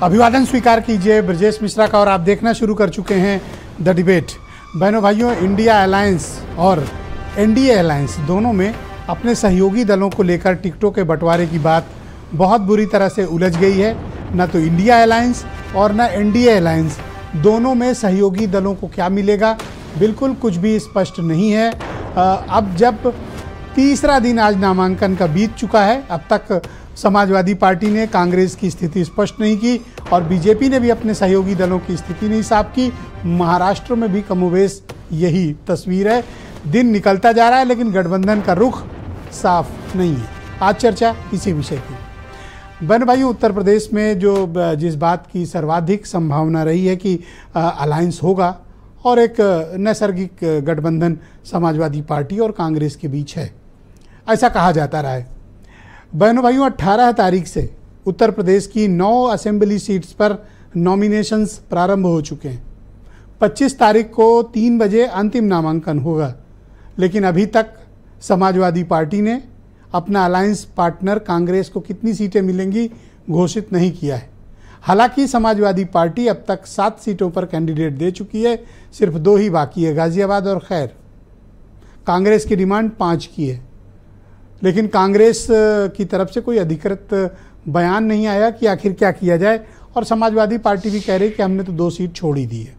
अभिवादन स्वीकार कीजिए ब्रजेश मिश्रा का और आप देखना शुरू कर चुके हैं द डिबेट। बहनों भाइयों, इंडिया अलायंस और एनडीए अलायंस दोनों में अपने सहयोगी दलों को लेकर टिकटों के बंटवारे की बात बहुत बुरी तरह से उलझ गई है। न तो इंडिया अलायंस और न एनडीए अलायंस दोनों में सहयोगी दलों को क्या मिलेगा, बिल्कुल कुछ भी स्पष्ट नहीं है। अब जब तीसरा दिन आज नामांकन का बीत चुका है, अब तक समाजवादी पार्टी ने कांग्रेस की स्थिति स्पष्ट नहीं की और बीजेपी ने भी अपने सहयोगी दलों की स्थिति नहीं साफ की। महाराष्ट्र में भी कमोबेश यही तस्वीर है। दिन निकलता जा रहा है लेकिन गठबंधन का रुख साफ नहीं है। आज चर्चा इसी विषय की। बहन भाइयों, उत्तर प्रदेश में जो जिस बात की सर्वाधिक संभावना रही है कि अलायंस होगा और एक नैसर्गिक गठबंधन समाजवादी पार्टी और कांग्रेस के बीच है, ऐसा कहा जाता रहा है। बहनों भाइयों, 18 तारीख से उत्तर प्रदेश की 9 असेंबली सीट्स पर नॉमिनेशंस प्रारंभ हो चुके हैं। 25 तारीख को 3 बजे अंतिम नामांकन होगा, लेकिन अभी तक समाजवादी पार्टी ने अपना अलायंस पार्टनर कांग्रेस को कितनी सीटें मिलेंगी घोषित नहीं किया है। हालांकि समाजवादी पार्टी अब तक 7 सीटों पर कैंडिडेट दे चुकी है, सिर्फ 2 ही बाकी है, गाजियाबाद और खैर। कांग्रेस की डिमांड 5 की है, लेकिन कांग्रेस की तरफ से कोई अधिकृत बयान नहीं आया कि आखिर क्या किया जाए और समाजवादी पार्टी भी कह रही कि हमने तो 2 सीट छोड़ ही दी है।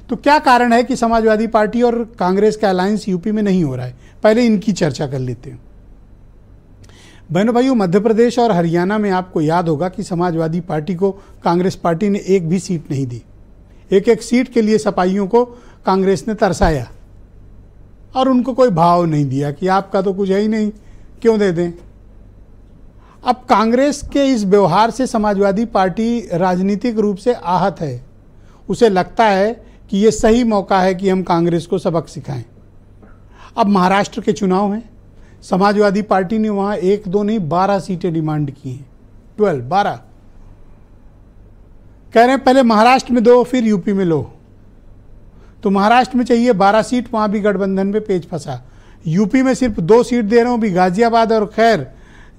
तो क्या कारण है कि समाजवादी पार्टी और कांग्रेस का अलायंस यूपी में नहीं हो रहा है? पहले इनकी चर्चा कर लेते हैं। बहनों भाइयों, मध्य प्रदेश और हरियाणा में आपको याद होगा कि समाजवादी पार्टी को कांग्रेस पार्टी ने एक भी सीट नहीं दी। एक सीट के लिए सपाइयों को कांग्रेस ने तरसाया और उनको कोई भाव नहीं दिया कि आपका तो कुछ है ही नहीं, क्यों दे दें। अब कांग्रेस के इस व्यवहार से समाजवादी पार्टी राजनीतिक रूप से आहत है। उसे लगता है कि ये सही मौका है कि हम कांग्रेस को सबक सिखाएं। अब महाराष्ट्र के चुनाव हैं, समाजवादी पार्टी ने वहां 1-2 नहीं 12 सीटें डिमांड की हैं। 12 कह रहे हैं पहले महाराष्ट्र में दो फिर यूपी में लो। तो महाराष्ट्र में चाहिए 12 सीट, वहां भी गठबंधन में पेच फंसा। यूपी में सिर्फ 2 सीट दे रहे हो, भी गाजियाबाद और खैर,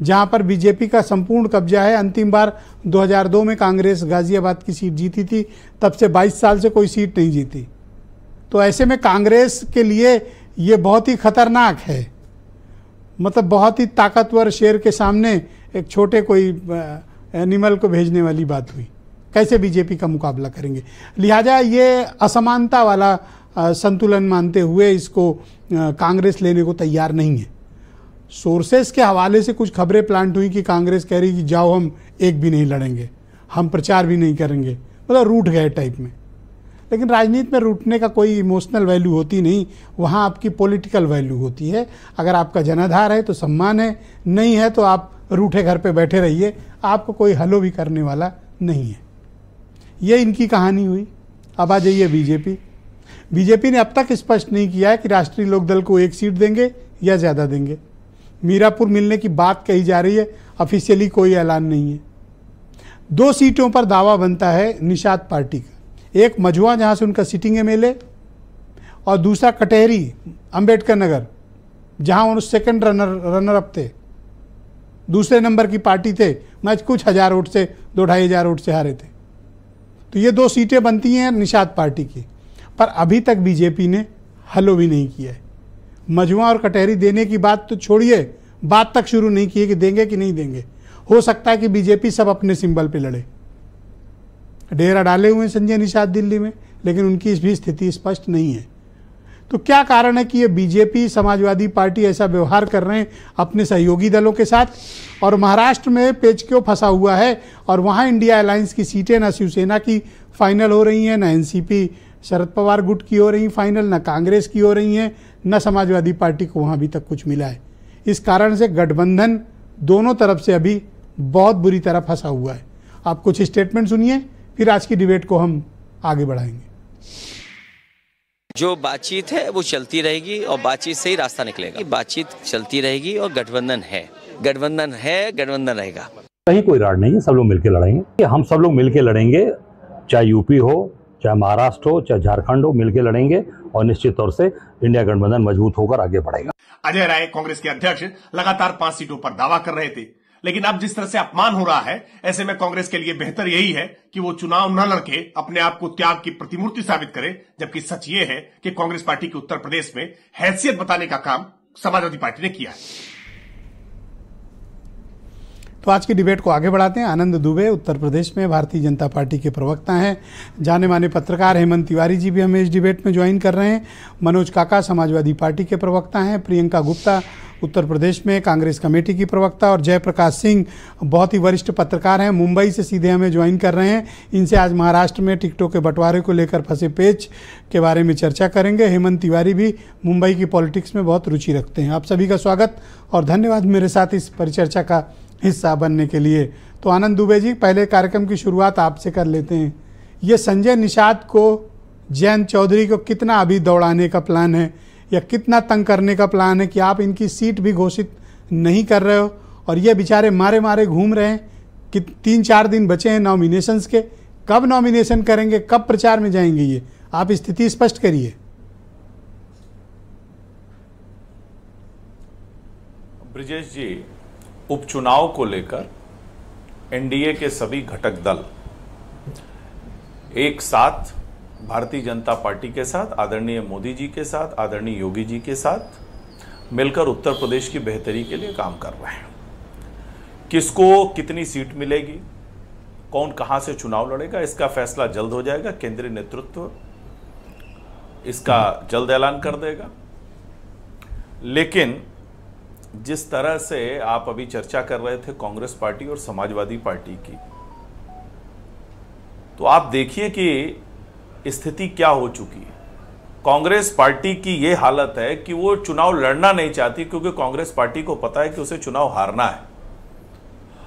जहां पर बीजेपी का संपूर्ण कब्जा है। अंतिम बार 2002 में कांग्रेस गाजियाबाद की सीट जीती थी, तब से 22 साल से कोई सीट नहीं जीती। तो ऐसे में कांग्रेस के लिए ये बहुत ही खतरनाक है, मतलब बहुत ही ताकतवर शेर के सामने एक छोटे कोई एनिमल को भेजने वाली बात हुई। कैसे बीजेपी का मुकाबला करेंगे? लिहाजा ये असमानता वाला संतुलन मानते हुए इसको कांग्रेस लेने को तैयार नहीं है। सोर्सेस के हवाले से कुछ खबरें प्लांट हुई कि कांग्रेस कह रही कि जाओ हम एक भी नहीं लड़ेंगे, हम प्रचार भी नहीं करेंगे, मतलब रूठ गए टाइप में। लेकिन राजनीति में रूठने का कोई इमोशनल वैल्यू होती नहीं, वहाँ आपकी पॉलिटिकल वैल्यू होती है। अगर आपका जनाधार है तो सम्मान है, नहीं है तो आप रूठे घर पे बैठे रहिए, आपको कोई हलो भी करने वाला नहीं है। ये इनकी कहानी हुई। अब आ जाइए बीजेपी ने अब तक स्पष्ट नहीं किया है कि राष्ट्रीय लोकदल को 1 सीट देंगे या ज़्यादा देंगे। मीरापुर मिलने की बात कही जा रही है, ऑफिशियली कोई ऐलान नहीं है। 2 सीटों पर दावा बनता है निषाद पार्टी का, एक मझुआ जहाँ से उनका सिटिंग एमएलए और दूसरा कटहरी अंबेडकर नगर जहाँ उन सेकंड रनर अप थे, दूसरे नंबर की पार्टी थे, मैच कुछ हज़ार वोट से 2-2,500 वोट से हारे थे। तो ये 2 सीटें बनती हैं निषाद पार्टी की, पर अभी तक बीजेपी ने हलो भी नहीं किया है। मझुआ और कटहरी देने की बात तो छोड़िए, बात तक शुरू नहीं की है कि देंगे कि नहीं देंगे। हो सकता है कि बीजेपी सब अपने सिंबल पे लड़े। डेरा डाले हुए हैं संजय निषाद दिल्ली में, लेकिन उनकी इस भी स्थिति स्पष्ट नहीं है। तो क्या कारण है कि ये बीजेपी समाजवादी पार्टी ऐसा व्यवहार कर रहे हैं अपने सहयोगी दलों के साथ? और महाराष्ट्र में पेच क्यों फंसा हुआ है और वहाँ इंडिया अलायंस की सीटें ना शिवसेना की फाइनल हो रही हैं, ना एनसीपी शरद पवार गुट की हो रही फाइनल, ना कांग्रेस की हो रही हैं, न समाजवादी पार्टी को वहाँ अभी तक कुछ मिला है। इस कारण से गठबंधन दोनों तरफ से अभी बहुत बुरी तरह फंसा हुआ है। आप कुछ स्टेटमेंट सुनिए, फिर आज की डिबेट को हम आगे बढ़ाएंगे। जो बातचीत है वो चलती रहेगी और बातचीत से ही रास्ता निकलेगा। बातचीत चलती रहेगी और गठबंधन गठबंधन रहेगा। कहीं कोई राड नहीं है, सब लोग मिलकर लड़ेंगे। हम सब लोग मिलकर लड़ेंगे, चाहे यूपी हो, चाहे महाराष्ट्र हो, चाहे झारखंड हो, मिलकर लड़ेंगे और निश्चित तौर से इंडिया गठबंधन मजबूत होकर आगे बढ़ेगा। अजय राय कांग्रेस के अध्यक्ष लगातार 5 सीटों पर दावा कर रहे थे, लेकिन अब जिस तरह से अपमान हो रहा है, ऐसे में कांग्रेस के लिए बेहतर यही है कि वो चुनाव न लड़के अपने आप को त्याग की प्रतिमूर्ति साबित करे। जबकि सच ये है कि कांग्रेस पार्टी के उत्तर प्रदेश में हैसियत बताने का काम समाजवादी पार्टी ने किया है। तो आज की डिबेट को आगे बढ़ाते हैं। आनंद दुबे उत्तर प्रदेश में भारतीय जनता पार्टी के प्रवक्ता हैं। जाने माने पत्रकार हेमंत तिवारी जी भी हमें इस डिबेट में ज्वाइन कर रहे हैं। मनोज काका समाजवादी पार्टी के प्रवक्ता हैं। प्रियंका गुप्ता उत्तर प्रदेश में कांग्रेस कमेटी की प्रवक्ता और जयप्रकाश सिंह बहुत ही वरिष्ठ पत्रकार हैं, मुंबई से सीधे हमें ज्वाइन कर रहे हैं। इनसे आज महाराष्ट्र में टिकटों के बंटवारे को लेकर फंसे पेच के बारे में चर्चा करेंगे। हेमंत तिवारी भी मुंबई की पॉलिटिक्स में बहुत रुचि रखते हैं। आप सभी का स्वागत और धन्यवाद मेरे साथ इस परिचर्चा का हिस्सा बनने के लिए। तो आनंद दुबे जी, पहले कार्यक्रम की शुरुआत आपसे कर लेते हैं। ये संजय निषाद को, जयंत चौधरी को कितना अभी दौड़ाने का प्लान है या कितना तंग करने का प्लान है कि आप इनकी सीट भी घोषित नहीं कर रहे हो और ये बेचारे मारे मारे घूम रहे हैं कि 3-4 दिन बचे हैं नॉमिनेशंस के। कब नॉमिनेशन करेंगे, कब प्रचार में जाएंगे, ये आप स्थिति स्पष्ट करिए। ब्रिजेश जी, उपचुनाव को लेकर एनडीए के सभी घटक दल एक साथ भारतीय जनता पार्टी के साथ, आदरणीय मोदी जी के साथ, आदरणीय योगी जी के साथ मिलकर उत्तर प्रदेश की बेहतरी के लिए काम कर रहे हैं। किसको कितनी सीट मिलेगी, कौन कहां से चुनाव लड़ेगा, इसका फैसला जल्द हो जाएगा। केंद्रीय नेतृत्व इसका जल्द ऐलान कर देगा। लेकिन जिस तरह से आप अभी चर्चा कर रहे थे कांग्रेस पार्टी और समाजवादी पार्टी की, तो आप देखिए कि स्थिति क्या हो चुकी है। कांग्रेस पार्टी की यह हालत है कि वो चुनाव लड़ना नहीं चाहती, क्योंकि कांग्रेस पार्टी को पता है कि उसे चुनाव हारना है।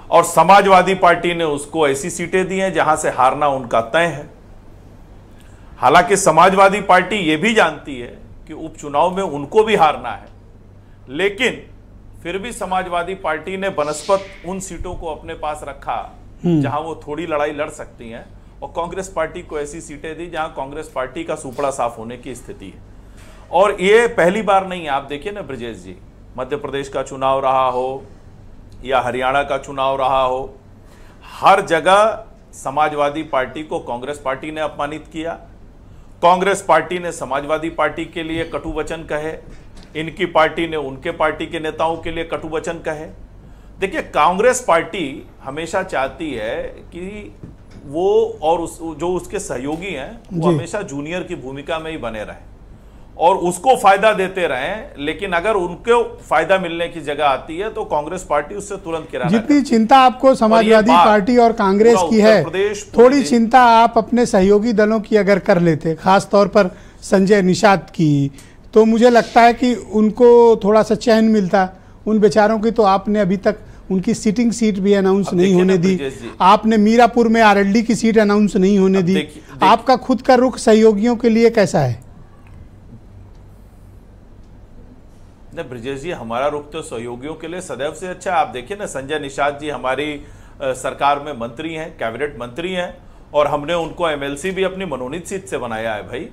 और समाजवादी पार्टी ने उसको ऐसी सीटें दी हैं जहां से हारना उनका तय है। हालांकि समाजवादी पार्टी यह भी जानती है कि उपचुनाव में उनको भी हारना है, लेकिन फिर भी समाजवादी पार्टी ने बनस्पत उन सीटों को अपने पास रखा जहां वो थोड़ी लड़ाई लड़ सकती हैं, और कांग्रेस पार्टी को ऐसी सीटें दी जहां कांग्रेस पार्टी का सुपड़ा साफ होने की स्थिति है। और ये पहली बार नहीं है। आप देखिए ना ब्रजेश जी, मध्य प्रदेश का चुनाव रहा हो या हरियाणा का चुनाव रहा हो, हर जगह समाजवादी पार्टी को कांग्रेस पार्टी ने अपमानित किया, कांग्रेस पार्टी ने समाजवादी पार्टी के लिए कटु वचन कहे, इनकी पार्टी ने उनके पार्टी के नेताओं के लिए कटु वचन कहे। देखिए, कांग्रेस पार्टी हमेशा चाहती है कि वो और जो उसके सहयोगी हैं वो हमेशा जूनियर की भूमिका में ही बने रहें और उसको फायदा देते रहें। लेकिन अगर उनको फायदा मिलने की जगह आती है तो कांग्रेस पार्टी उससे तुरंत किराना। जितनी चिंता आपको समाजवादी पार्टी और कांग्रेस की है, थोड़ी चिंता आप अपने सहयोगी दलों की अगर कर लेते, खास तौर पर संजय निषाद की, तो मुझे लगता है कि उनको थोड़ा सा चैन मिलता। उन बेचारों की तो आपने अभी तक उनकी सिटिंग सीट भी अनाउंस नहीं होने दी। आपने मीरापुर में आरएलडी की सीट अनाउंस नहीं होने दी। आपका खुद का रुख सहयोगियों के लिए कैसा है? नहीं ब्रिजेश जी, हमारा रुख तो सहयोगियों के लिए सदैव से अच्छा है। आप देखिए ना, संजय निषाद जी हमारी सरकार में मंत्री हैं, कैबिनेट मंत्री हैं, और हमने उनको एमएलसी भी अपनी मनोनीत सीट से बनाया है। भाई,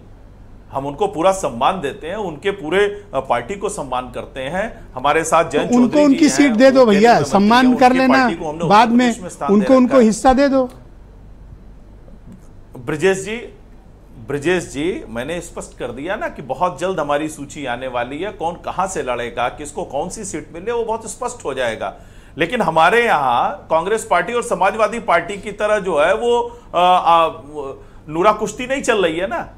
हम उनको पूरा सम्मान देते हैं, उनके पूरे पार्टी को सम्मान करते हैं। हमारे साथ जयंत चौधरी उनको उनकी सीट दे दो भैया, सम्मान कर लेना, बाद में उनको हिस्सा दे दो। ब्रिजेश जी, मैंने स्पष्ट कर दिया ना कि बहुत जल्द हमारी सूची आने वाली है। कौन कहां से लड़ेगा, किसको कौन सी सीट मिले, वो बहुत स्पष्ट हो जाएगा। लेकिन हमारे यहाँ कांग्रेस पार्टी और समाजवादी पार्टी की तरह जो है वो नूरा कुश्ती नहीं चल रही है ना।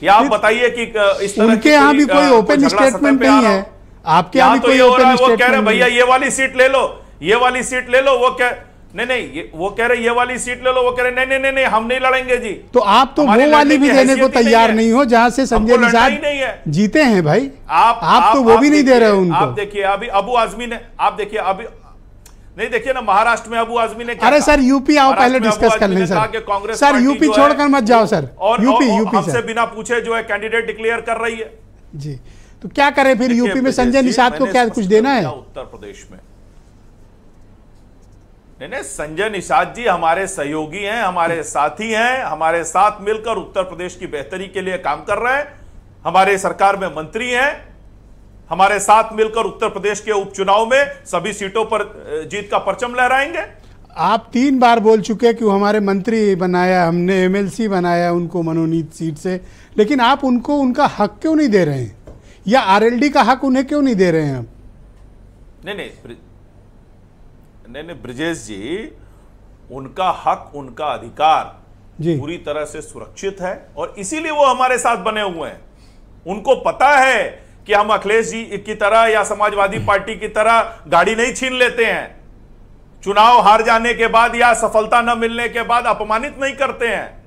या आप बताइए कि इस तरह उनके यहाँ भी कोई ओपन स्टेटमेंट नहीं है, आपके यहाँ भी कोई ओपन स्टेटमेंट। वो कह रहे भैया ये वाली सीट ले लो, ये वाली सीट ले लो, वो कह नहीं, वो कह रहे ये वाली सीट ले लो, वो कह रहे नहीं हम नहीं लड़ेंगे जी। तो आप तो वो वाली भी देने को तैयार नहीं हो जहां से संजय निषाद जीते हैं भाई। आप तो वो भी नहीं दे रहे हो उनको। आप देखिए अभी अबू आजमी ने, आप देखिए अभी नहीं, देखिए ना महाराष्ट्र में अबू आजमी ने क्या। अरे सर, यूपी आओ पहले डिस्कस कर लें सर। सर यूपी छोड़कर मत जाओ सर। और यूपी हमसे बिना पूछे जो है कैंडिडेट डिक्लेयर कर रही है जी। तो क्या करें फिर? यूपी में संजय निषाद को क्या कुछ देना है? उत्तर प्रदेश में नहीं, संजय निषाद जी हमारे सहयोगी हैं, हमारे साथी हैं, हमारे साथ मिलकर उत्तर प्रदेश की बेहतरी के लिए काम कर रहे हैं, हमारे सरकार में मंत्री हैं। हमारे साथ मिलकर उत्तर प्रदेश के उपचुनाव में सभी सीटों पर जीत का परचम लहराएंगे। आप 3 बार बोल चुके कि वो हमारे मंत्री बनाया, हमने एमएलसी बनाया उनको मनोनीत सीट से, लेकिन आप उनको उनका हक क्यों नहीं दे रहे हैं, या आरएलडी का हक उन्हें क्यों नहीं दे रहे हैं? नहीं ब्रिजेश जी, उनका हक, उनका अधिकार पूरी तरह से सुरक्षित है और इसीलिए वो हमारे साथ बने हुए हैं। उनको पता है कि हम अखिलेश जी की तरह या समाजवादी पार्टी की तरह गाड़ी नहीं छीन लेते हैं, चुनाव हार जाने के बाद या सफलता न मिलने के बाद अपमानित नहीं करते हैं।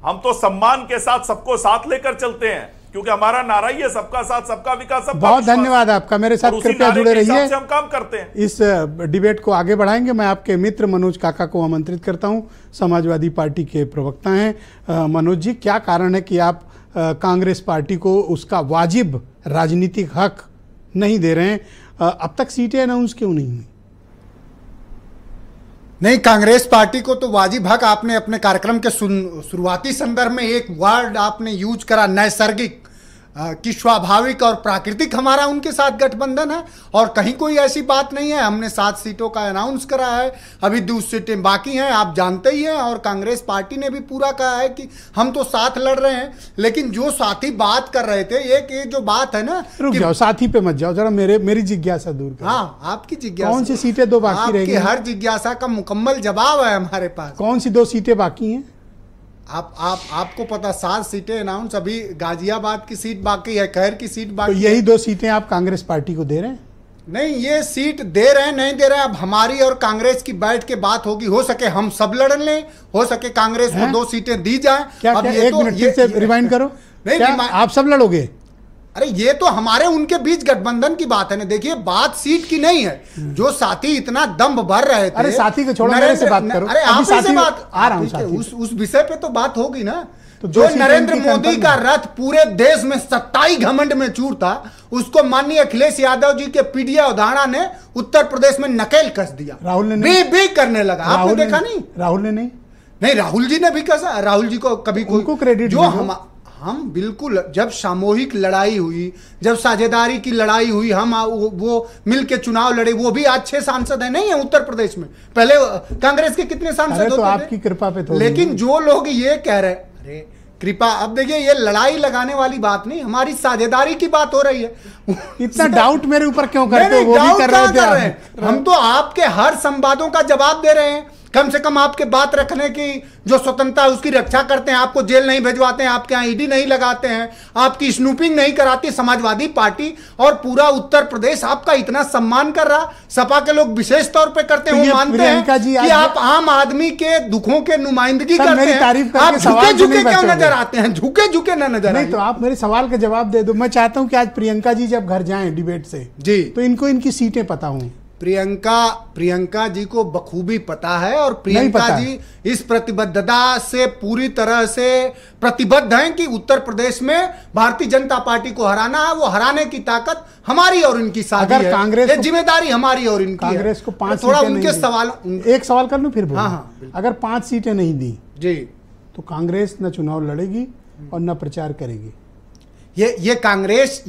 हम तो सम्मान के साथ सबको साथ लेकर चलते हैं, क्योंकि हमारा नारा ही है सबका साथ, सबका विकास, सबका बहुत धन्यवाद आपका। मेरे साथ कृपया जुड़े रहिए, हम काम करते हैं। इस डिबेट को आगे बढ़ाएंगे। मैं आपके मित्र मनोज काका को आमंत्रित करता हूं, समाजवादी पार्टी के प्रवक्ता हैं। मनोज जी, क्या कारण है कि आप कांग्रेस पार्टी को उसका वाजिब राजनीतिक हक नहीं दे रहे हैं? अब तक सीटें अनाउंस क्यों नहीं हुई? नहीं, कांग्रेस पार्टी को तो वाजिब हक, आपने अपने कार्यक्रम के शुरुआती संदर्भ में एक वर्ड आपने यूज करा, नैसर्गिक, कि स्वाभाविक और प्राकृतिक हमारा उनके साथ गठबंधन है, और कहीं कोई ऐसी बात नहीं है। हमने 7 सीटों का अनाउंस करा है, अभी 2 सीटें बाकी हैं, आप जानते ही हैं। और कांग्रेस पार्टी ने भी पूरा कहा है कि हम तो साथ लड़ रहे हैं। लेकिन जो साथी बात कर रहे थे, एक जो बात है ना, रुक जाओ, साथी पे मत जाओ, जरा मेरी जिज्ञासा दूर करो। हाँ, आपकी जिज्ञासा, कौन सी सीटें 2 बाकी रह गई? हर जिज्ञासा का मुकम्मल जवाब है हमारे पास। कौन सी 2 सीटें बाकी हैं? आपको पता, 7 सीटें अनाउंस, अभी गाजियाबाद की सीट बाकी है, खैर की सीट बाकी तो यही 2 सीटें आप कांग्रेस पार्टी को दे रहे हैं? नहीं, ये सीट दे रहे हैं नहीं दे रहे हैं, अब हमारी और कांग्रेस की बैठ के बात होगी। हो सके हम सब लड़ लें, हो सके कांग्रेस को 2 सीटें दी जाए। क्या एक मिनट फिर से रिवाइंड करो। नहीं, आप सब लड़ोगे? अरे ये तो हमारे उनके बीच गठबंधन की बात है ना। देखिए, बात सीट की नहीं है। जो साथी इतना दम्भ भर रहे थे, अरे साथी को छोड़ो, मेरे से बात करो। अरे आप से बात आ रहा हूं, उस विषय पे तो बात होगी ना। तो जो नरेंद्र मोदी का रथ पूरे देश में सत्ताई घमंड में चूर था, उसको माननीय अखिलेश यादव जी के पीडिया उदाहरण ने उत्तर प्रदेश में नकेल कस दिया। राहुल ने भी करने लगा, आपने देखा नहीं? राहुल ने नहीं, राहुल जी ने भी कसा। राहुल जी को कभी कोई क्रेडिट जो हम बिल्कुल, जब सामूहिक लड़ाई हुई, जब साझेदारी की लड़ाई हुई, हम वो मिल के चुनाव लड़े, वो भी आज 6 सांसद है नहीं है उत्तर प्रदेश में। पहले कांग्रेस के कितने सांसद होते थे? आपकी कृपा पे तो। लेकिन जो लोग ये कह रहे, अरे कृपा, अब देखिए ये लड़ाई लगाने वाली बात नहीं, हमारी साझेदारी की बात हो रही है। इतना डाउट मेरे ऊपर क्यों करते हो? वो भी कर रहे थे। हम तो आपके हर संवादों का जवाब दे रहे हैं। कम से कम आपके बात रखने की जो स्वतंत्रता है उसकी रक्षा करते हैं। आपको जेल नहीं भिजवाते हैं, आपके यहाँ ईडी नहीं लगाते हैं, आपकी स्नूपिंग नहीं कराती समाजवादी पार्टी, और पूरा उत्तर प्रदेश आपका इतना सम्मान कर रहा। सपा के लोग विशेष तौर पे करते हैं, वो मानते हैं कि आप आम आदमी के दुखों के नुमाइंदगी करते हैं। आप झुके झुके क्यों नजर आते हैं? झुके झुके ना नजर नहीं, तो आप मेरे सवाल का जवाब दे दो। मैं चाहता हूं कि आज प्रियंका जी जब घर जाएं डिबेट से जी, तो इनको इनकी सीटें पता हों। प्रियंका जी को बखूबी पता है, और प्रियंका जी इस प्रतिबद्धता से पूरी तरह से प्रतिबद्ध हैं कि उत्तर प्रदेश में भारतीय जनता पार्टी को हराना है। वो हराने की ताकत हमारी और इनकी साझी है। कांग्रेस जिम्मेदारी हमारी और इनकी है। कांग्रेस को 5 थोड़ा सीटें उनके सवाल, एक सवाल कर लूं फिर बोलो। हाँ, अगर 5 सीटें नहीं दी जी, तो कांग्रेस न चुनाव लड़ेगी और न प्रचार करेगी। ये कांग्रेस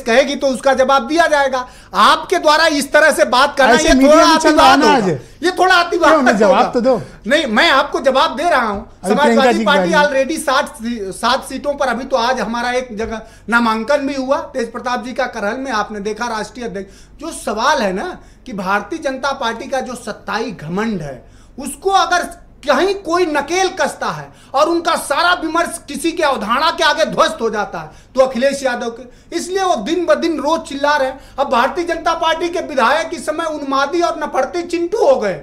कहेगी तो उसका जवाब दिया जाएगा। आपके द्वारा इस तरह से बात करना, ये थोड़ा अतिवाद होगा। ये थोड़ा अतिवाद, जवाब तो दो। नहीं, मैं आपको जवाब दे रहा हूं। समाजवादी पार्टी ऑलरेडी 7 सीटों पर, अभी तो आज हमारा एक जगह नामांकन भी हुआ तेज प्रताप जी का करहल में, आपने देखा, राष्ट्रीय अध्यक्ष। जो सवाल है ना कि भारतीय जनता पार्टी का जो सत्ताई घमंड है, उसको अगर कहीं कोई नकेल कसता है और उनका सारा विमर्श किसी के अवधारणा के आगे ध्वस्त हो जाता है, तो अखिलेश यादव के, इसलिए वो दिन ब दिन रोज चिल्ला रहे हैं। अब भारतीय जनता पार्टी के विधायक इस समय उन्मादी और नफरती चिंटू हो गए।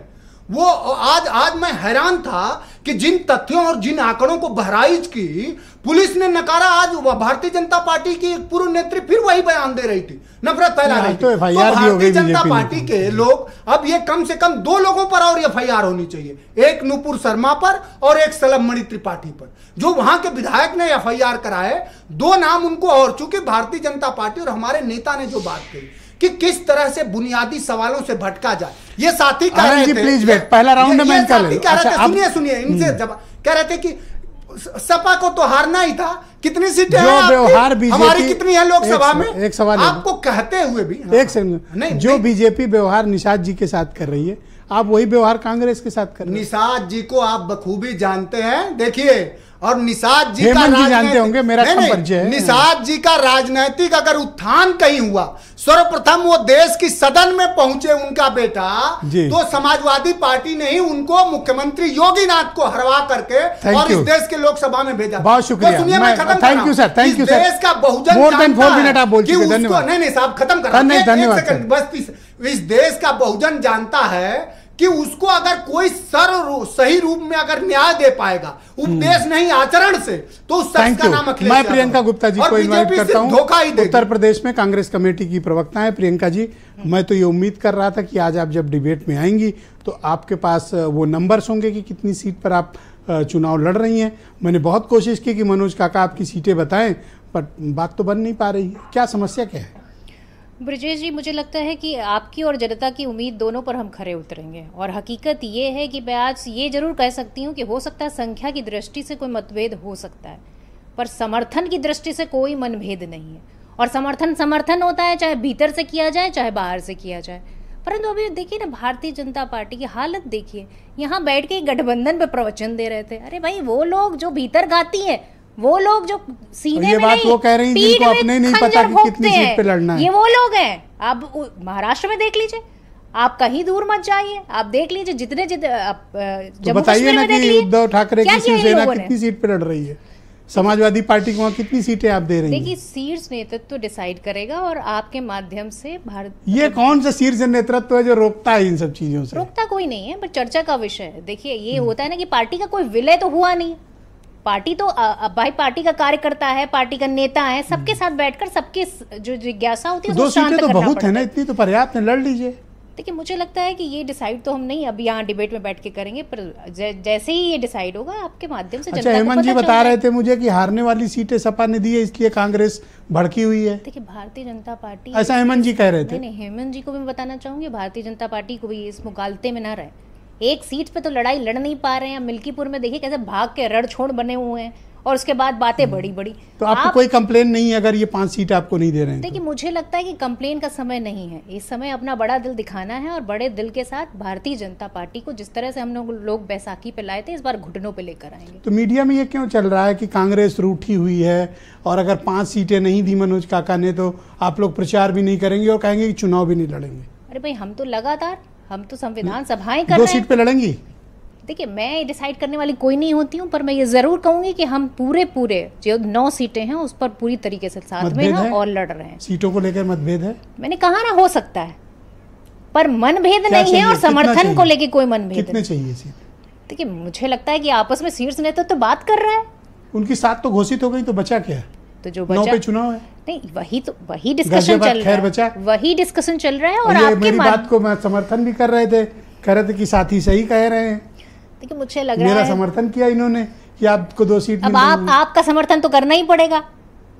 वो आज मैं हैरान था कि जिन तथ्यों और जिन आंकड़ों को बहराइच की पुलिस ने नकारा, आज भारतीय जनता पार्टी की एक पूर्व नेत्री फिर वही बयान दे रही थी, नफरत फैला रही थी। तो भारतीय जनता पार्टी के लोग, अब ये कम से कम 2 लोगों पर और एफआईआर होनी चाहिए, एक नुपुर शर्मा पर और एक सलमणि त्रिपाठी पर, जो वहां के विधायक ने एफआईआर कराए। 2 नाम उनको, और चूंकि भारतीय जनता पार्टी और हमारे नेता ने जो बात कही कि किस तरह से बुनियादी सवालों से भटका जाए, ये साथी कह रहे थे। प्लीज वेट, पहला राउंड में सुनिए इनसे जब कह रहे थे कि सपा को तो हारना ही था। कितनी सीटें जो हैं व्यवहार आपकी? बीजेपी हमारी कितनी है लोकसभा में? एक सवाल आपको कहते हुए भी एक सेकंड, जो बीजेपी व्यवहार निषाद जी के साथ कर रही है, आप वही व्यवहार कांग्रेस के साथ कर रहे हैं। निषाद जी को आप बखूबी जानते हैं। देखिए, और निषाद जी का हेमंत जी जानते होंगे, मेरा कम परिचय है। निषाद जी का राजनीतिक अगर उत्थान कहीं हुआ, सर्वप्रथम वो देश की सदन में पहुंचे उनका बेटा, तो समाजवादी पार्टी ने ही उनको मुख्यमंत्री योगीनाथ को हरवा करके और इस देश के लोकसभा में भेजा। बहुत शुक्रिया। तो मैं खत्म thank you sir, thank you sir. देश का बहुजन मोर देन 4 मिनट आप बोल चुके हैं, धन्यवाद। नहीं साहब, खत्म कर, धन्यवाद। बस इस देश का बहुजन जानता है कि उसको अगर कोई सही रूप में अगर न्याय दे पाएगा, उपदेश नहीं आचरण से, तो उस शख्स का नाम अखिलेश मैं प्रियंका गुप्ता जी को इनवाइट करता हूं। धोखा ही उत्तर प्रदेश में कांग्रेस कमेटी की प्रवक्ता है प्रियंका जी। मैं तो ये उम्मीद कर रहा था कि आज आप जब डिबेट में आएंगी तो आपके पास वो नंबर्स होंगे कि कितनी सीट पर आप चुनाव लड़ रही हैं। मैंने बहुत कोशिश की कि मनोज काका आपकी सीटें बताएं, पर बात तो बन नहीं पा रही। क्या समस्या क्या है? ब्रजेश जी, मुझे लगता है कि आपकी और जनता की उम्मीद दोनों पर हम खरे उतरेंगे। और हकीकत ये है कि मैं आज ये जरूर कह सकती हूँ कि हो सकता है संख्या की दृष्टि से कोई मतभेद हो सकता है, पर समर्थन की दृष्टि से कोई मनभेद नहीं है। और समर्थन होता है, चाहे भीतर से किया जाए चाहे बाहर से किया जाए। परंतु अभी देखिए ना, भारतीय जनता पार्टी की हालत देखिए। यहाँ बैठ के गठबंधन पे प्रवचन दे रहे थे। अरे भाई, वो लोग जो भीतर गाती है, वो लोग जो सीने ये में बात नहीं, वो कह रही हैं जिनको अपने नहीं पता कि कितनी सीट पे लड़ना है, ये वो लोग हैं। आप महाराष्ट्र में देख लीजिए, आप कहीं दूर मत जाइए, आप देख लीजिए जितने तो बताइए ना कि उद्धव ठाकरे की शिवसेना कितनी सीट पे लड़ रही है, समाजवादी पार्टी को वहाँ कितनी सीटें आप दे रही हैं? देखिए, शीर्ष नेतृत्व डिसाइड करेगा और आपके माध्यम से भारत। ये कौन सा शीर्ष नेतृत्व है जो रोकता है इन सब चीजों से? रोकता कोई नहीं है, पर चर्चा का विषय है। देखिए, ये होता है ना कि पार्टी का कोई विलय तो हुआ नहीं। पार्टी तो भाई पार्टी का कार्यकर्ता है, पार्टी का नेता है, सबके साथ बैठकर सबकी जो जिज्ञासा होती है, 2 सीटें तो बहुत है ना, इतनी तो पर्याप्त है, लड़ लीजिए। देखिए, मुझे लगता है कि ये डिसाइड तो हम नहीं अभी यहाँ डिबेट में बैठ के करेंगे, पर जैसे ही ये डिसाइड होगा आपके माध्यम से। अच्छा, हेमंत जी बता रहे थे मुझे कि हारने वाली सीटें सपा ने दी है, इसलिए कांग्रेस भड़की हुई है। देखिए, भारतीय जनता पार्टी, ऐसा हेमंत जी कह रहे थे। नहीं, हेमंत जी को भी बताना चाहूंगी, भारतीय जनता पार्टी को भी इस मुकालते में न रहे। एक सीट पे तो लड़ाई लड़ नहीं पा रहे हैं। मिल्कीपुर में देखिए कैसे भाग के रड़ छोड़ बने हुए हैं, और उसके बाद बातें बड़ी तो आपको कोई कंप्लेन नहीं है अगर ये 5 सीट आपको नहीं दे रहे हैं? देखिए, मुझे लगता है कि कंप्लेन का समय नहीं है। इस समय अपना बड़ा दिल दिखाना है, और बड़े दिल के साथ भारतीय जनता पार्टी को जिस तरह से हम लोग बैसाखी पे लाए थे, इस बार घुटनों पे लेकर आएंगे। तो मीडिया में ये क्यों चल रहा है कि कांग्रेस रूठी हुई है, और अगर 5 सीटें नहीं दी मनोज काका ने तो आप लोग प्रचार भी नहीं करेंगे और कहेंगे कि चुनाव भी नहीं लड़ेंगे? अरे भाई, हम तो लगातार, हम तो संविधान सभाएं कर रहे हैं। 2 सीट पे लड़ेंगी? देखिए, मैं डिसाइड करने वाली कोई नहीं होती हूँ, पर मैं ये जरूर कहूंगी कि हम पूरे जो 9 सीटें हैं उस पर पूरी तरीके से साथ में हैं और लड़ रहे हैं। सीटों को लेकर मतभेद है? मैंने कहा ना, हो सकता है, पर मनभेद नहीं है, और समर्थन को लेकर कोई मनभेद। कितने चाहिए सीट? देखिए, मुझे लगता है कि आपस में शीर्ष नेतृत्व तो बात कर रहा है। उनकी 7 तो घोषित हो गई, तो बचा क्या? तो जो 9 पे चुनाव है। नहीं, वही डिस्कशन चल रहा है, वही डिस्कशन चल रहा है। और आपके मेरी बात को मैं समर्थन भी कर रहे थे, कह रहे थे कि साथी सही कह रहे हैं। देखिए, मुझे लग रहा है मेरा समर्थन किया इन्होंने कि आपको 2 सीट। अब आपका समर्थन तो करना ही पड़ेगा।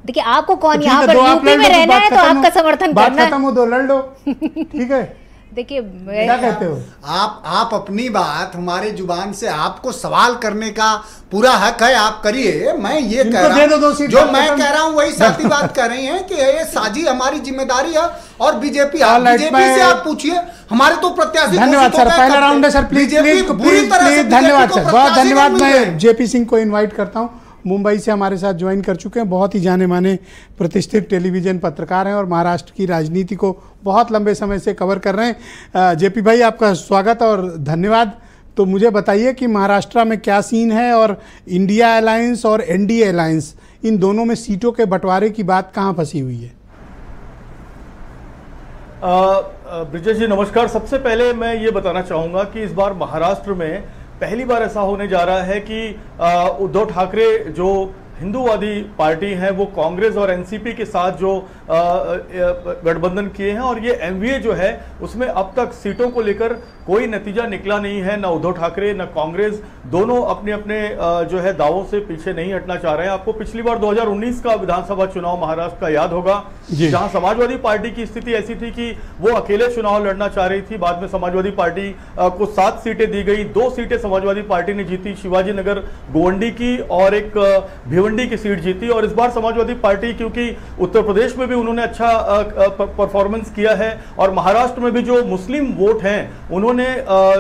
देखिए, आपको कौन यहाँ पर यूपी में रहना है, तो आपका समर्थन करना है। बात खत्म हो, 2 लड़ लो, ठीक है? देखिए, क्या कहते हो आप अपनी बात हमारे जुबान से, आपको सवाल करने का पूरा हक है, आप करिए। मैं ये कह रहा हूँ, जो मैं कह रहा हूँ वही साथी बात कर रही हैं कि ये साझी हमारी जिम्मेदारी है। और बीजेपी से आप पूछिए, हमारे तो प्रत्याशी। धन्यवाद सर, पहला राउंड है सर, प्लीज धन्यवाद सर, बहुत धन्यवाद। मैं जेपी सिंह को इन्वाइट करता हूँ, मुंबई से हमारे साथ ज्वाइन कर चुके हैं। बहुत ही जाने माने प्रतिष्ठित टेलीविजन पत्रकार हैं और महाराष्ट्र की राजनीति को बहुत लंबे समय से कवर कर रहे हैं। जेपी भाई, आपका स्वागत और धन्यवाद। तो मुझे बताइए कि महाराष्ट्र में क्या सीन है, और इंडिया अलायंस और एनडीए अलायंस, इन दोनों में सीटों के बंटवारे की बात कहाँ फंसी हुई है? ब्रिजेश जी नमस्कार। सबसे पहले मैं ये बताना चाहूँगा कि इस बार महाराष्ट्र में पहली बार ऐसा होने जा रहा है कि उद्धव ठाकरे जो हिंदूवादी पार्टी है, वो कांग्रेस और एनसीपी के साथ जो गठबंधन किए हैं, और ये एमवीए जो है उसमें अब तक सीटों को लेकर कोई नतीजा निकला नहीं है। न उद्धव ठाकरे न कांग्रेस दोनों अपने अपने जो है दावों से पीछे नहीं हटना चाह रहे हैं। आपको पिछली बार 2019 का विधानसभा चुनाव महाराष्ट्र का याद होगा, जहां समाजवादी पार्टी की स्थिति ऐसी थी कि वो अकेले चुनाव लड़ना चाह रही थी। बाद में समाजवादी पार्टी को 7 सीटें दी गई, 2 सीटें समाजवादी पार्टी ने जीती, शिवाजी नगर गोवंडी की और एक भिवंडी की सीट जीती। और इस बार समाजवादी पार्टी, क्योंकि उत्तर प्रदेश में भी उन्होंने अच्छा परफॉर्मेंस किया है और महाराष्ट्र में भी जो मुस्लिम वोट हैं उन्होंने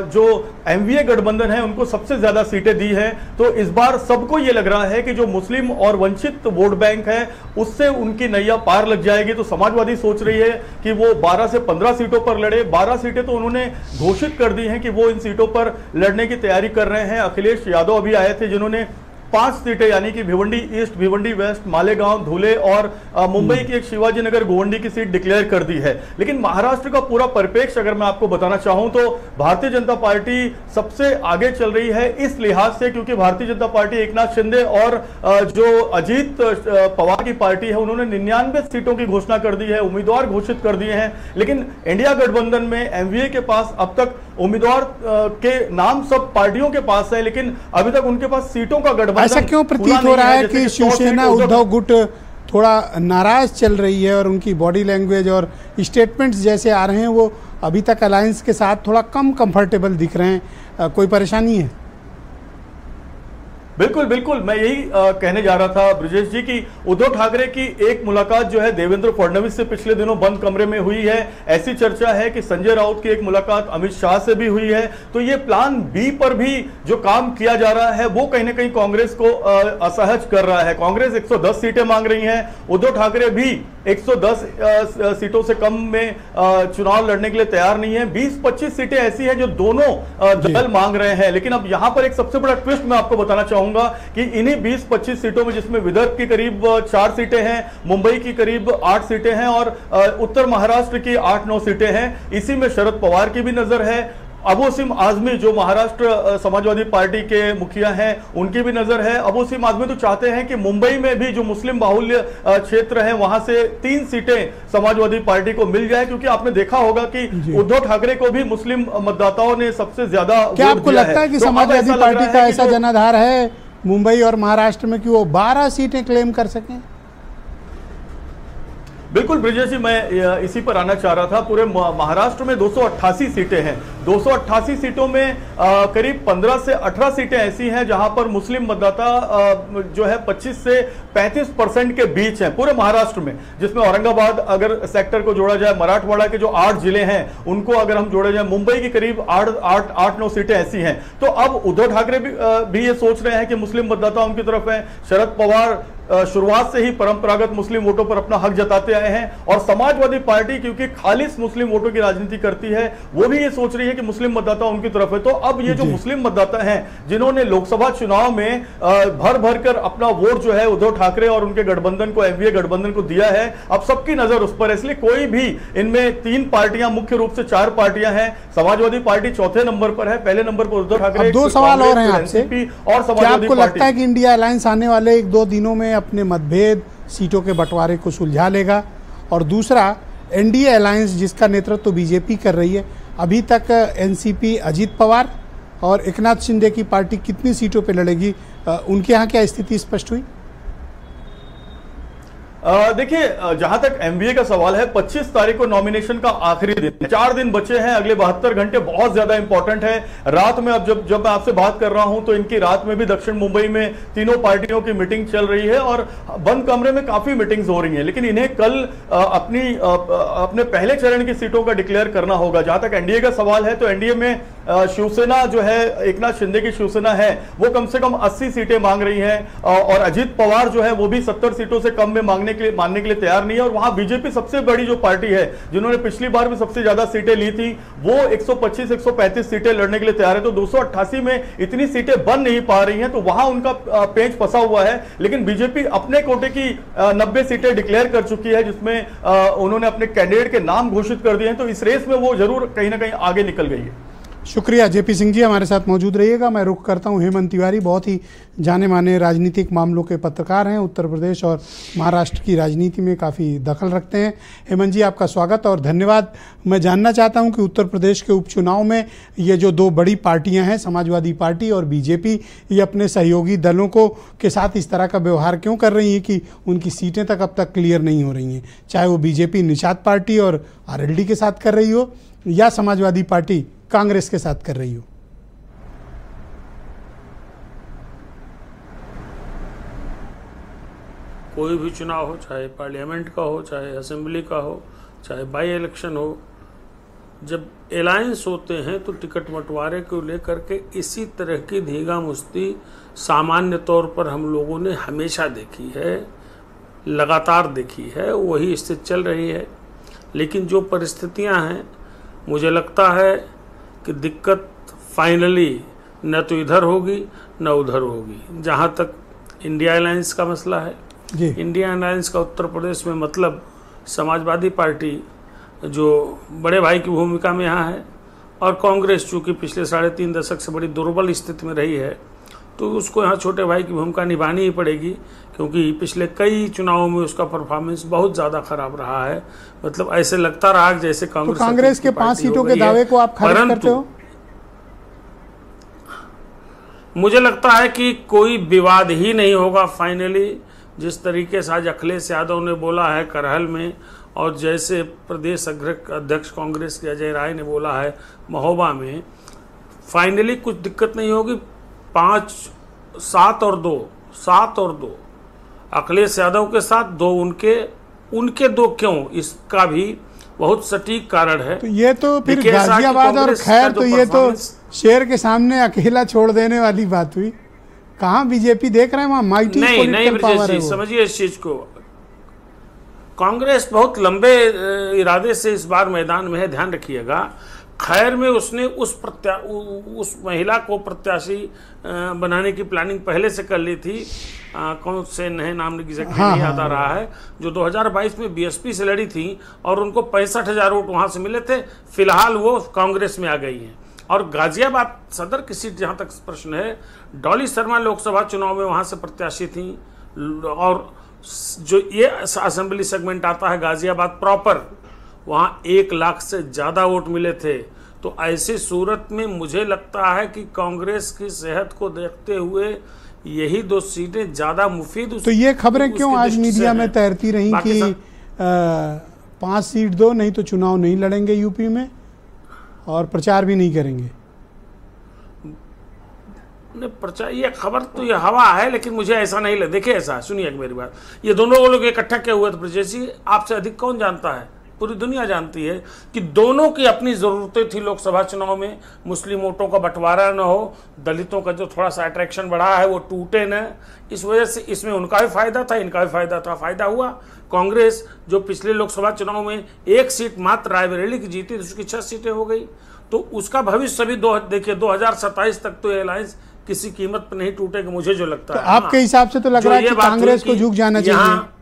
जो एमवीए गठबंधन है उनको सबसे ज्यादा सीटें दी हैं। तो इस बार सबको यह लग रहा है कि जो मुस्लिम और वंचित वोट बैंक है उससे उनकी नैया पार लग जाएगी। तो समाजवादी सोच रही है कि वो 12 से 15 सीटों पर लड़े। 12 सीटें तो उन्होंने घोषित कर दी हैं कि वो इन सीटों पर लड़ने की तैयारी कर रहे हैं। अखिलेश यादव अभी आए थे जिन्होंने 5 सीटें यानी कि भिवंडी ईस्ट, भिवंडी वेस्ट, मालेगांव, धुले और मुंबई की एक शिवाजी नगर गोवंडी की सीट डिक्लेयर कर दी है। लेकिन महाराष्ट्र का पूरा परिप्रेक्ष्य अगर मैं आपको बताना चाहूं तो भारतीय जनता पार्टी सबसे आगे चल रही है इस लिहाज से, क्योंकि भारतीय जनता पार्टी एकनाथ शिंदे और जो अजीत पवार की पार्टी है उन्होंने 99 सीटों की घोषणा कर दी है, उम्मीदवार घोषित कर दिए हैं। लेकिन इंडिया गठबंधन में एमवीए के पास अब तक उम्मीदवार के नाम सब पार्टियों के पास है, लेकिन अभी तक उनके पास सीटों का गठबंधन ऐसा क्यों प्रतीत हो रहा है कि शिवसेना उद्धव गुट थोड़ा नाराज चल रही है और उनकी बॉडी लैंग्वेज और स्टेटमेंट्स जैसे आ रहे हैं वो अभी तक अलायंस के साथ थोड़ा कम कंफर्टेबल दिख रहे हैं? कोई परेशानी है? बिल्कुल बिल्कुल, मैं यही कहने जा रहा था ब्रिजेश जी कि उद्धव ठाकरे की एक मुलाकात जो है देवेंद्र फडणवीस से पिछले दिनों बंद कमरे में हुई है। ऐसी चर्चा है कि संजय राउत की एक मुलाकात अमित शाह से भी हुई है। तो ये प्लान बी पर भी जो काम किया जा रहा है वो कहीं ना कहीं कांग्रेस को असहज कर रहा है। कांग्रेस 110 सीटें मांग रही है, उद्धव ठाकरे भी 110 सीटों से कम में चुनाव लड़ने के लिए तैयार नहीं है। 20-25 सीटें ऐसी हैं जो दोनों दल मांग रहे हैं। लेकिन अब यहां पर एक सबसे बड़ा ट्विस्ट मैं आपको बताना चाहूंगा कि इन्हीं 20-25 सीटों में, जिसमें विदर्भ की करीब 4 सीटें हैं, मुंबई की करीब 8 सीटें हैं और उत्तर महाराष्ट्र की 8-9 सीटें हैं, इसी में शरद पवार की भी नजर है। अबोसिम आजमी जो महाराष्ट्र समाजवादी पार्टी के मुखिया हैं उनकी भी नजर है। अबोसिम आजमी तो चाहते हैं कि मुंबई में भी जो मुस्लिम बाहुल्य क्षेत्र है वहां से 3 सीटें समाजवादी पार्टी को मिल जाए, क्योंकि आपने देखा होगा कि उद्धव ठाकरे को भी मुस्लिम मतदाताओं ने सबसे ज्यादा वोट दिया है। क्या आपको लगता है कि समाजवादी पार्टी का ऐसा जनाधार है मुंबई और महाराष्ट्र में कि वो 12 सीटें क्लेम कर सकें? बिल्कुल ब्रिजेश जी, मैं इसी पर आना चाह रहा था। पूरे महाराष्ट्र में 288 सीटें हैं। 288 सीटों में करीब 15 से 18 सीटें ऐसी हैं जहां पर मुस्लिम मतदाता जो है 25 से 35% के बीच हैं पूरे महाराष्ट्र में, जिसमें औरंगाबाद अगर सेक्टर को जोड़ा जाए, मराठवाड़ा के जो 8 जिले हैं उनको अगर हम जोड़े जाए, मुंबई की करीब 8-9 सीटें ऐसी हैं। तो अब उद्धव ठाकरे भी ये सोच रहे हैं कि मुस्लिम मतदाता उनकी तरफ है। शरद पवार शुरुआत से ही परंपरागत मुस्लिम वोटों पर अपना हक जताते आए हैं और समाजवादी पार्टी क्योंकि खालिस मुस्लिम वोटों की राजनीति करती है वो भी ये सोच रही है कि मुस्लिम मतदाता उनकी तरफ है। तो अब ये जो मुस्लिम मतदाता हैं जिन्होंने लोकसभा चुनाव में भर भर कर अपना वोट जो है उद्धव ठाकरे और उनके गठबंधन को, एमवीए गठबंधन को दिया है, अब सबकी नजर उस पर है। इसलिए कोई भी इनमें 3 पार्टियां, मुख्य रूप से 4 पार्टियां हैं। समाजवादी पार्टी चौथे नंबर पर है, पहले नंबर पर उद्धव ठाकरे। 2 सवाल और हैं आपसे। और समाजवादी पार्टी, लगता है कि इंडिया अलायंस आने वाले 1-2 दिनों में अपने मतभेद, सीटों के बंटवारे को सुलझा लेगा? और दूसरा, एनडीए अलायंस जिसका नेतृत्व बीजेपी कर रही है, अभी तक एनसीपी अजीत पवार और एकनाथ शिंदे की पार्टी कितनी सीटों पे लड़ेगी, उनके यहाँ क्या स्थिति स्पष्ट हुई? देखिए, जहां तक एमवीए का सवाल है, 25 तारीख को नॉमिनेशन का आखिरी दिन, 4 दिन बचे हैं। अगले 72 घंटे बहुत ज्यादा इंपॉर्टेंट है। रात में अब जब मैं आपसे बात कर रहा हूं तो इनकी रात में भी दक्षिण मुंबई में तीनों पार्टियों की मीटिंग चल रही है और बंद कमरे में काफी मीटिंग्स हो रही हैं। लेकिन इन्हें कल अपने पहले चरण की सीटों का डिक्लेयर करना होगा। जहां तक एनडीए का सवाल है तो एनडीए में शिवसेना जो है, एकनाथ शिंदे की शिवसेना है, वो कम से कम 80 सीटें मांग रही है और अजीत पवार जो है वो भी 70 सीटों से कम में मानने के लिए तैयार नहीं है। और वहां बीजेपी सबसे बड़ी जो पार्टी है जिन्होंने पिछली बार भी सबसे ज्यादा सीटें ली थी, वो 125-135 सीटें लड़ने के लिए तैयार है। तो 288 में इतनी सीटें बन नहीं पा रही हैं, तो वहां उनका पेंच फंसा हुआ है। लेकिन बीजेपी अपने कोटे की 90 सीटें डिक्लेयर कर चुकी है, जिसमें उन्होंने अपने कैंडिडेट के नाम घोषित कर दिए हैं। तो इस रेस में वो जरूर कहीं ना कहीं आगे निकल गई है। शुक्रिया जेपी सिंह जी, हमारे साथ मौजूद रहिएगा। मैं रुख करता हूं हेमंत तिवारी, बहुत ही जाने माने राजनीतिक मामलों के पत्रकार हैं, उत्तर प्रदेश और महाराष्ट्र की राजनीति में काफ़ी दखल रखते हैं। हेमंत जी, आपका स्वागत और धन्यवाद। मैं जानना चाहता हूं कि उत्तर प्रदेश के उपचुनाव में ये जो दो बड़ी पार्टियां हैं, समाजवादी पार्टी और बीजेपी, ये अपने सहयोगी दलों को के साथ इस तरह का व्यवहार क्यों कर रही हैं कि उनकी सीटें तक अब तक क्लियर नहीं हो रही हैं, चाहे वो बीजेपी निषाद पार्टी और आरएलडी के साथ कर रही हो या समाजवादी पार्टी कांग्रेस के साथ कर रही हो। कोई भी चुनाव हो, चाहे पार्लियामेंट का हो, चाहे असेंबली का हो, चाहे बाई इलेक्शन हो, जब अलायंस होते हैं तो टिकट बंटवारे को लेकर के इसी तरह की धींगा मुश्ती सामान्य तौर पर हम लोगों ने हमेशा देखी है, लगातार देखी है, वही स्थिति चल रही है। लेकिन जो परिस्थितियां हैं, मुझे लगता है कि दिक्कत फाइनली न तो इधर होगी न उधर होगी। जहाँ तक इंडिया अलायंस का मसला है, इंडिया अलायंस का उत्तर प्रदेश में मतलब समाजवादी पार्टी जो बड़े भाई की भूमिका में यहाँ है, और कांग्रेस चूँकि पिछले 3.5 दशक से बड़ी दुर्बल स्थिति में रही है, तो उसको यहाँ छोटे भाई की भूमिका निभानी ही पड़ेगी, क्योंकि पिछले कई चुनावों में उसका परफॉर्मेंस बहुत ज़्यादा खराब रहा है। मतलब ऐसे लगता रहा जैसे कांग्रेस के 5 सीटों के दावे को आप खारिज करते हो? मुझे लगता है कि कोई विवाद ही नहीं होगा फाइनली। जिस तरीके से आज अखिलेश यादव ने बोला है करहल में, और जैसे प्रदेश अध्यक्ष कांग्रेस के अजय राय ने बोला है महोबा में, फाइनली कुछ दिक्कत नहीं होगी। 5, 7 और 2 अखिलेश यादव के साथ 2 उनके 2 क्यों, इसका भी बहुत सटीक कारण है। तो ये तो फिर गाजियाबाद और खैर, तो ये तो शेर के सामने अकेला छोड़ देने वाली बात हुई। कहाँ बीजेपी देख रहे हैं वहाँ माइटी पॉलिटिकल पावर है। समझिए इस चीज को, कांग्रेस बहुत लंबे इरादे से इस बार मैदान में है, ध्यान रखिएगा। खैर में उसने उस महिला को प्रत्याशी बनाने की प्लानिंग पहले से कर ली थी। कौन से नए नाम की जगह नहीं याद आ रहा है, जो 2022 में बीएसपी से लड़ी थी और उनको 65,000 वोट वहां से मिले थे। फिलहाल वो कांग्रेस में आ गई हैं। और गाजियाबाद सदर की सीट, जहां तक प्रश्न है, डॉली शर्मा लोकसभा चुनाव में वहां से प्रत्याशी थी, और जो ये असेंबली सेगमेंट आता है गाजियाबाद प्रॉपर, वहां 1 लाख से ज्यादा वोट मिले थे। तो ऐसी सूरत में मुझे लगता है कि कांग्रेस की सेहत को देखते हुए यही 2 सीटें ज्यादा मुफीद। तो ये खबरें क्यों आज मीडिया में तैरती रही कि 5 सीट दो, नहीं तो चुनाव नहीं लड़ेंगे यूपी में और प्रचार भी नहीं करेंगे? प्रचार, ये खबर तो ये हवा है, लेकिन मुझे ऐसा नहीं लगा। देखिए ऐसा, सुनिए मेरी बात, ये दोनों लोग इकट्ठा क्या हुए थे ब्रजेश जी, आपसे अधिक कौन जानता है? पूरी दुनिया जानती है कि दोनों की अपनी ज़रूरतें थी लोकसभा चुनाव में। मुस्लिम वोटों का बंटवारा न हो, दलितों का जो थोड़ा सा अट्रैक्शन बढ़ा है वो टूटे न, इस वजह से इसमें उनका भी फायदा था, इनका भी फायदा था। फायदा हुआ। कांग्रेस जो पिछले लोकसभा चुनाव में 1 सीट मात्र रायबरेली की जीती, उसकी 6 सीटें हो गई। तो उसका भविष्य भी देखिए 2027 तक तो अलायंस किसी कीमत पर नहीं टूटेगा, मुझे जो लगता है। आपके हिसाब से तो लग रहा है कि कांग्रेस को झुक जाना चाहिए।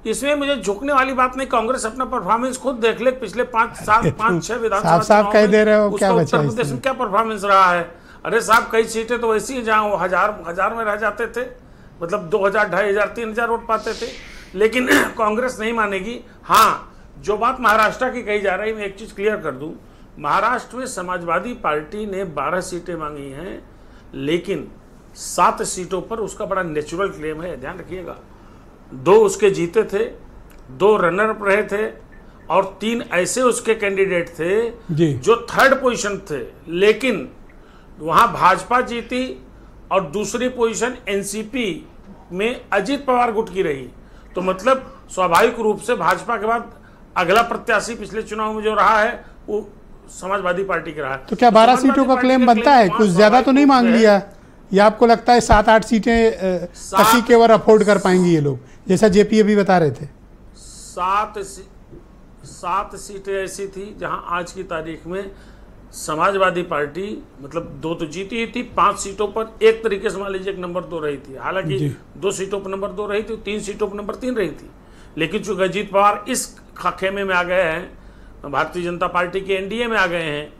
इसमें मुझे झुकने वाली बात नहीं। कांग्रेस अपना परफॉर्मेंस खुद देख ले, पिछले 5-6 विधानसभा साफ कह दे रहे हो, क्या बचा उत्तर प्रदेश में क्या परफॉर्मेंस रहा है। अरे साहब, कई सीटें तो ऐसी हैं जहां वो हजार में रह जाते थे, मतलब 2000, 2500, 3000 वोट पाते थे। लेकिन कांग्रेस नहीं मानेगी। हाँ, जो बात महाराष्ट्र की कही जा रही है, मैं एक चीज क्लियर कर दूं। महाराष्ट्र में समाजवादी पार्टी ने 12 सीटें मांगी हैं, लेकिन 7 सीटों पर उसका बड़ा नेचुरल क्लेम है, ध्यान रखिएगा। 2 उसके जीते थे, 2 रनर अप रहे थे, और 3 ऐसे उसके कैंडिडेट थे जो 3rd पोजीशन थे। लेकिन वहां भाजपा जीती और दूसरी पोजीशन एनसीपी में अजीत पवार गुट की रही। तो मतलब स्वाभाविक रूप से भाजपा के बाद अगला प्रत्याशी पिछले चुनाव में जो रहा है वो समाजवादी पार्टी का रहा है। तो क्या 12 सीटों का क्लेम बनता है? कुछ ज्यादा तो नहीं मांग लिया? या आपको लगता है 7-8 सीटें तक केवल अफोर्ड कर पाएंगे ये लोग, जैसा जेपी अभी बता रहे थे? 7 सीटें ऐसी थी जहां आज की तारीख में समाजवादी पार्टी मतलब 2 तो जीती ही थी, 5 सीटों पर एक तरीके से मान लीजिए एक नंबर 2 रही थी। हालांकि 2 सीटों पर नंबर 2 रही थी, 3 सीटों पर नंबर 3 रही थी। लेकिन चूंकि अजीत पवार इस खेमे में आ गए हैं, भारतीय जनता पार्टी के एनडीए में आ गए हैं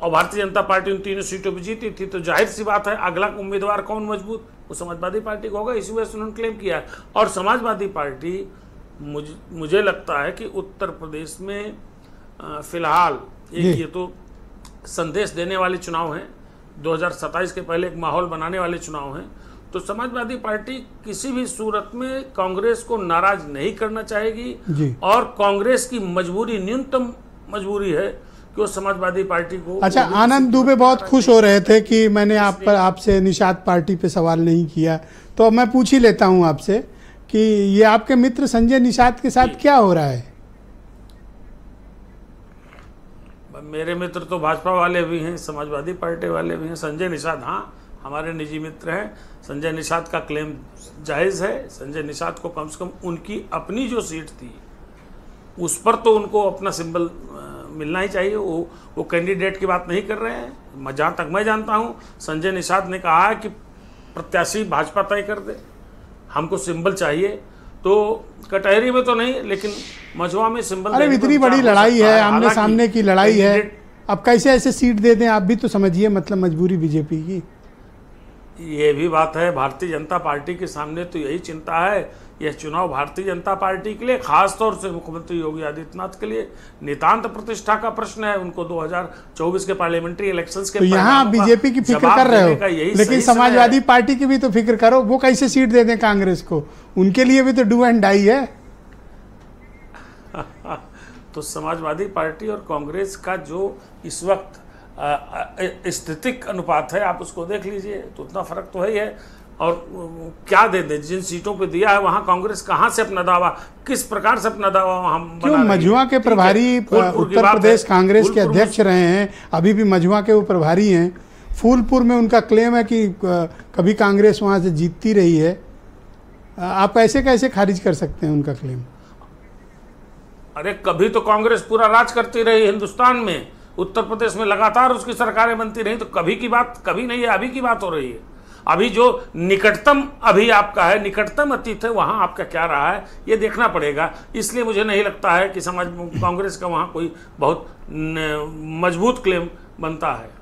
और भारतीय जनता पार्टी उन 3 सीटों पर जीती थी, तो जाहिर सी बात है अगला उम्मीदवार कौन मजबूत, वो समाजवादी पार्टी को होगा। इसी वजह से उन्होंने क्लेम किया है। और समाजवादी पार्टी मुझे लगता है कि उत्तर प्रदेश में फिलहाल ये तो संदेश देने वाले चुनाव हैं, 2027 के पहले एक माहौल बनाने वाले चुनाव हैं, तो समाजवादी पार्टी किसी भी सूरत में कांग्रेस को नाराज नहीं करना चाहेगी और कांग्रेस की मजबूरी, न्यूनतम मजबूरी है कि वो समाजवादी पार्टी को। अच्छा, आनंद दुबे बहुत खुश हो रहे थे कि मैंने आपसे निषाद पार्टी पे सवाल नहीं किया, तो मैं पूछ ही लेता हूं आपसे कि ये आपके मित्र संजय निषाद के साथ क्या हो रहा है? मेरे मित्र तो भाजपा वाले भी हैं, समाजवादी पार्टी वाले भी हैं। संजय निषाद हाँ हमारे निजी मित्र हैं। संजय निषाद का क्लेम जायज़ है। संजय निषाद को कम से कम उनकी अपनी जो सीट थी उस पर तो उनको अपना सिंबल मिलना ही चाहिए। वो कैंडिडेट की बात नहीं कर रहे हैं। जहाँ तक मैं जानता हूँ संजय निषाद ने कहा है कि प्रत्याशी भाजपा तय कर दे, हमको सिंबल चाहिए। तो कटहरी में तो नहीं, लेकिन मझवा में सिंबल। अरे इतनी बड़ी लड़ाई है, आमने सामने की लड़ाई है, अब कैसे ऐसे सीट दे दें? आप भी तो समझिए, मतलब मजबूरी बीजेपी की। ये भी बात है, भारतीय जनता पार्टी के सामने तो यही चिंता है। यह चुनाव भारतीय जनता पार्टी के लिए, खासतौर से मुख्यमंत्री योगी आदित्यनाथ के लिए नितांत प्रतिष्ठा का प्रश्न है। उनको 2024 के पार्लियामेंट्री इलेक्शंस के तो यहाँ बीजेपी की फिक्र कर रहे हो, लेकिन समाजवादी पार्टी की भी तो फिक्र करो। वो कैसे सीट दे दें कांग्रेस को? उनके लिए भी तो डू एंड डाई है। तो समाजवादी पार्टी और कांग्रेस का जो इस वक्त स्थितिक अनुपात है, आप उसको देख लीजिए, तो उतना फर्क तो है ही है। और क्या दे दे, जिन सीटों पे दिया है वहां कांग्रेस कहां से अपना दावा, किस प्रकार से अपना दावा वहां क्यों? मझुआ के प्रभारी उत्तर प्रदेश कांग्रेस के अध्यक्ष रहे हैं, अभी भी मझुआ के वो प्रभारी हैं। फूलपुर में उनका क्लेम है कि कभी कांग्रेस वहां से जीतती रही है। आप कैसे कैसे खारिज कर सकते हैं उनका क्लेम? अरे कभी तो कांग्रेस पूरा राज करती रही हिंदुस्तान में, उत्तर प्रदेश में लगातार उसकी सरकारें बनती रही, तो कभी की बात कभी नहीं है, अभी की बात हो रही है। अभी जो निकटतम अभी आपका है, निकटतम अतीत है, वहां आपका क्या रहा है ये देखना पड़ेगा। इसलिए मुझे नहीं लगता है कि कांग्रेस का वहां कोई बहुत मजबूत क्लेम बनता है।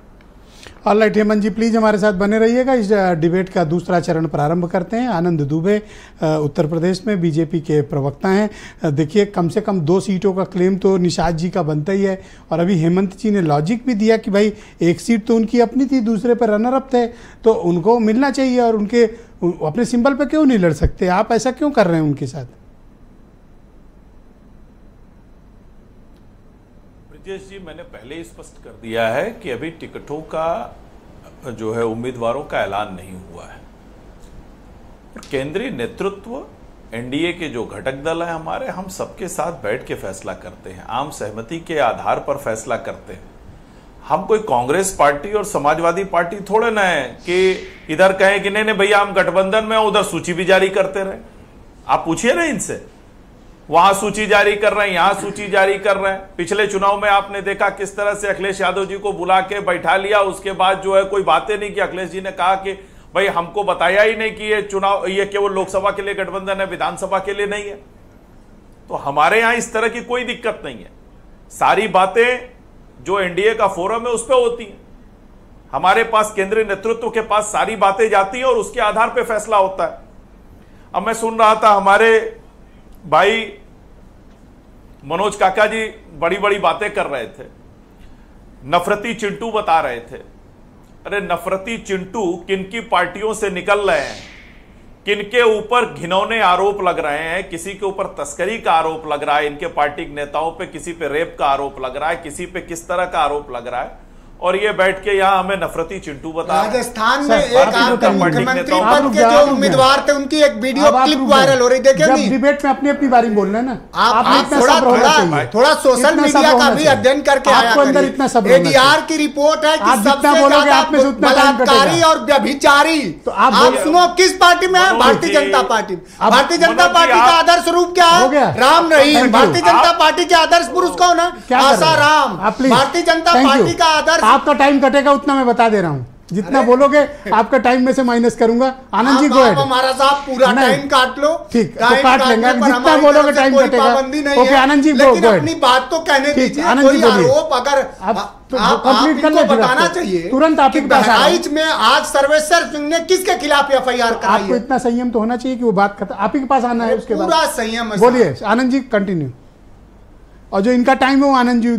ऑलराइट हेमंत जी, प्लीज हमारे साथ बने रहिएगा। इस डिबेट का दूसरा चरण प्रारंभ करते हैं। आनंद दुबे उत्तर प्रदेश में बीजेपी के प्रवक्ता हैं। देखिए, कम से कम 2 सीटों का क्लेम तो निषाद जी का बनता ही है, और अभी हेमंत जी ने लॉजिक भी दिया कि भाई एक सीट तो उनकी अपनी थी, दूसरे पर रनर अप थे, तो उनको मिलना चाहिए, और उनके अपने सिंबल पे क्यों नहीं लड़ सकते? आप ऐसा क्यों कर रहे हैं उनके साथ? ब्रिजेश जी, मैंने पहले ही स्पष्ट कर दिया है कि अभी टिकटों का जो है उम्मीदवारों का ऐलान नहीं हुआ है। केंद्रीय नेतृत्व, एनडीए के जो घटक दल है हमारे, हम सबके साथ बैठ के फैसला करते हैं, आम सहमति के आधार पर फैसला करते हैं। हम कोई कांग्रेस पार्टी और समाजवादी पार्टी थोड़े ना है कि इधर कहें कि नहीं भैया हम गठबंधन में, उधर सूची भी जारी करते रहे। आप पूछिए ना इनसे, वहां सूची जारी कर रहे हैं, यहां सूची जारी कर रहे हैं। पिछले चुनाव में आपने देखा किस तरह से अखिलेश यादव जी को बुला के बैठा लिया, उसके बाद जो है कोई बातें नहीं की। अखिलेश जी ने कहा कि भाई हमको बताया ही नहीं कि ये चुनाव, ये केवल लोकसभा के लिए गठबंधन है, विधानसभा के लिए नहीं है। तो हमारे यहां इस तरह की कोई दिक्कत नहीं है। सारी बातें जो एनडीए का फोरम है उस पर होती है। हमारे पास केंद्रीय नेतृत्व के पास सारी बातें जाती हैं और उसके आधार पर फैसला होता है। अब मैं सुन रहा था हमारे भाई मनोज काका जी बड़ी बड़ी बातें कर रहे थे, नफरती चिंटू बता रहे थे। अरे नफरती चिंटू किनकी पार्टियों से निकल रहे हैं, किनके ऊपर घिनौने आरोप लग रहे हैं? किसी के ऊपर तस्करी का आरोप लग रहा है, इनके पार्टी के नेताओं पे किसी पे रेप का आरोप लग रहा है, किसी पे किस तरह का आरोप लग रहा है, और ये बैठ के यहाँ हमें नफरती चिंटू बता रहे हैं। राजस्थान में एक आपके मुख्यमंत्री पद के जो उम्मीदवार थे उनकी एक वीडियो क्लिप वायरल हो रही, देखे नहीं? डिबेट में अपनी अपनी बारी बोलना है ना। आप थोड़ा सोशल मीडिया का भी अध्ययन करके आया करिए। एडीआर की रिपोर्ट है कि सबसे ज्यादा बलात्कारी और व्यभिचारी, तो आप सुनो किस पार्टी में है? भारतीय जनता पार्टी। भारतीय जनता पार्टी का आदर्श रूप क्या है? राम रहीम। भारतीय जनता पार्टी के आदर्श पुरुष कौन है? आसाराम। भारतीय जनता पार्टी का आदर्श। आपका टाइम कटेगा, उतना मैं बता दे रहा हूं। जितना बोलोगे आपका टाइम में से माइनस करूंगा। Anand ji, go ahead. हमारा साहब पूरा टाइम काट लो, ठीक, तो काट लेंगे, जितना बोलोगे टाइम कटेगा। Okay Anand ji, go ahead. अपनी बात तो कहने दीजिए। आनंद जी बोलिए। आरोप अगर आप कंप्लीट कर लो, बताना चाहिए तुरंत आप ही के पास आ रहा हूं। में आज सर्वेश्वर सिंह ने किसके खिलाफ एफआईआर कराई है? आपको इतना संयम तो होना चाहिए कि वो बात खत्म, आप ही के पास आना है, उसके बाद पूरा संयम है। बोलिए आनंद जी, कंटिन्यू। और जो इनका टाइम है वो आनंद जी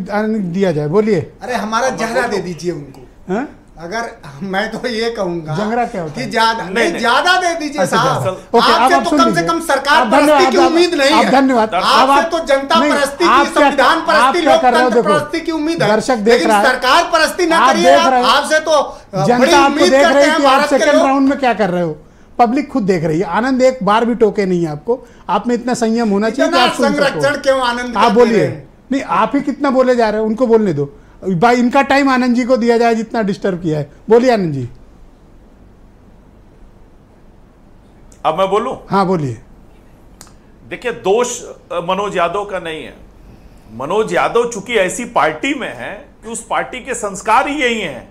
दिया जाए, बोलिए। अरे हमारा जहरा दे दीजिए उनको। हाँ? अगर मैं तो ये कहूंगा जंगरा क्या होता कि ज्यादा दे दीजिए साहब। ओके, आपसे तो कम से कम सरकार परस्ती की उम्मीद नहीं है। धन्यवाद। आपसे तो जनता परस्ती की, संविधान परस्ती, लोकतंत्र परस्ती की उम्मीद है। दर्शक देख रहा है, सरकार परस्ती ना करिए। आपसे तो जनता आपको देख रही है कि आप सेकंड राउंड में क्या कर रहे हो। पब्लिक खुद देख रही है। आनंद एक बार भी टोके नहीं है आपको। आप में इतना संयम होना चाहिए कि आप संरक्षण क्यों आनंद आप बोलिए। नहीं, आप ही कितना बोले जा रहे हो, उनको बोलने दो भाई। इनका टाइम आनंद जी को दिया जाए जितना डिस्टर्ब किया है। बोलिए आनंद जी। अब मैं बोलूं? हाँ बोलिए। देखिए, दोष मनोज यादव का नहीं है। मनोज यादव चूंकि ऐसी पार्टी में है कि उस पार्टी के संस्कार ही यही हैं।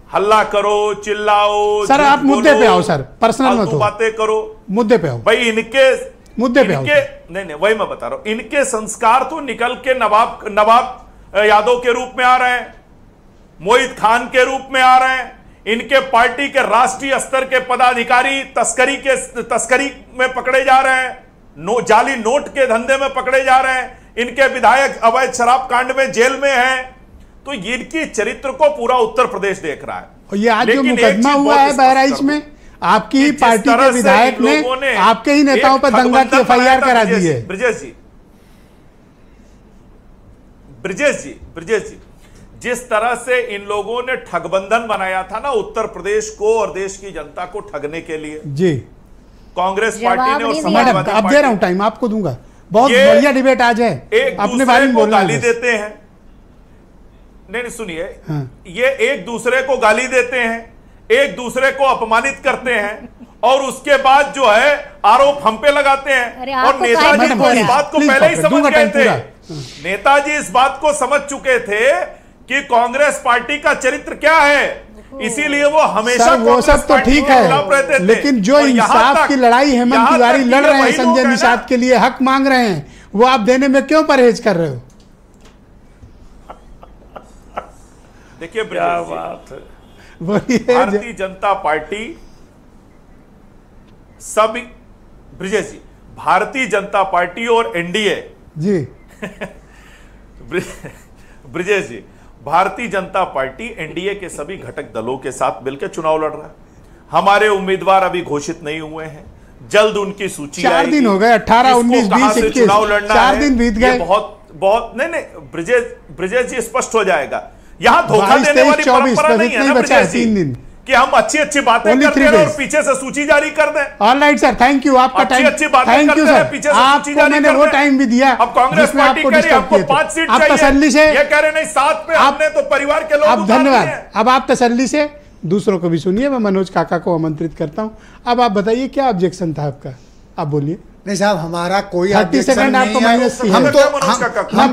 हल्ला करो, चिल्लाओ, सर आप मुद्दे पे आओ सर, पर्सनल मत हो, बातें करो, मुद्दे पे आओ भाई। इनके मुद्दे पे आओ। नहीं, वही मैं बता रहा हूं। इनके संस्कार तो निकल के नवाब यादव के रूप में आ रहे हैं, मोहित खान के रूप में आ रहे हैं। इनके पार्टी के राष्ट्रीय स्तर के पदाधिकारी तस्करी में पकड़े जा रहे हैं, जाली नोट के धंधे में पकड़े जा रहे हैं। इनके विधायक अवैध शराब कांड में जेल में हैं। तो इनकी चरित्र को पूरा उत्तर प्रदेश देख रहा है। और ये आज जो मुकदमा हुआ है बहराइच में, आपकी ही पार्टी के विधायक ने आपके ही नेताओं पर दंगा की एफआईआर करा दी है। ब्रिजेश जी, जिस तरह से इन लोगों ने ठगबंधन बनाया था ना उत्तर प्रदेश को और देश की जनता को ठगने के लिए जी, कांग्रेस पार्टी ने और समाजवादी पार्टी, अब दे रहा हूं टाइम आपको दूंगा। बहुत बढ़िया डिबेट आज है, अपने बारे में बोलना। गाली देते हैं, नहीं सुनिए। हाँ। ये एक दूसरे को गाली देते हैं, एक दूसरे को अपमानित करते हैं और उसके बाद जो है आरोप हम पे लगाते हैं। और नेताजी को इस बात को पहले ही समझ गए थे। नेताजी इस बात को समझ चुके थे कि कांग्रेस पार्टी का चरित्र क्या है, इसीलिए वो हमेशा वो सब तो ठीक है, लेकिन जो इंसाफ की लड़ाई हेमंत तिवारी लड़ रहे हैं संजय निषाद के लिए, हक मांग रहे हैं, वो आप देने में क्यों परहेज कर रहे हो? देखिए क्या बात है। भारतीय जनता पार्टी सब, ब्रिजेश जी, भारतीय जनता पार्टी और एनडीए जी ब्रिजेश जी, भारतीय जनता पार्टी एनडीए के सभी घटक दलों के साथ मिलकर चुनाव लड़ रहा है। हमारे उम्मीदवार अभी घोषित नहीं हुए हैं, जल्द उनकी सूची 4 दिन हो गए, 18, 19, 20, 21 चुनाव लड़ना 4 दिन बीत गए। बहुत नहीं, ब्रिजेश जी स्पष्ट हो जाएगा। यहाँ धोखा देने वाली परंपरा नहीं है ना ब्रिजेश जी, कि हम अच्छी बातें करते हैं और पीछे से सूची जारी कर दें। Alright sir, thank you. आपका टाइम, थैंक यू सर, पीछे से सूची जारी मैंने वो टाइम भी दिया। अब कांग्रेस पार्टी कह रही है आपको 5 सीट चाहिए, तसल्ली से ये कह रहे नहीं 7 पे हमने तो परिवार के लोग। धन्यवाद। अब आप तसल्ली से दूसरों को भी सुनिए। मैं मनोज काका को आमंत्रित करता हूं। अब आप बताइए क्या ऑब्जेक्शन था आपका, आप बोलिए। नहीं साहब, हमारा कोई 30 सेकंड आपको माइनस की है।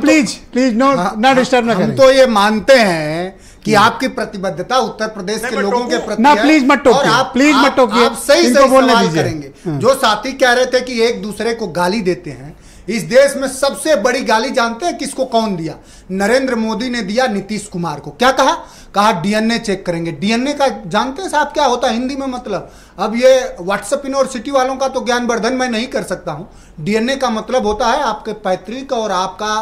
प्लीज ना डिस्टर्ब ना करें। हम तो ये मानते हैं कि आपकी प्रतिबद्धता उत्तर प्रदेश के लोगों के प्रति ना, प्लीज मत टोकिए, प्लीज मत टोकिए। आप सही सवाल करेंगे। जो साथी कह रहे थे कि एक दूसरे को गाली देते हैं, इस देश में सबसे बड़ी गाली जानते हैं किसको, कौन दिया? नरेंद्र मोदी ने दिया नीतीश कुमार को। क्या कहा डीएनए चेक करेंगे। डीएनए का जानते हैं साहब क्या होता है हिंदी में? मतलब अब ये व्हाट्सएप यूनिवर्सिटी वालों का तो ज्ञानवर्धन मैं नहीं कर सकता हूं। डीएनए का मतलब होता है आपके पैतृक और आपका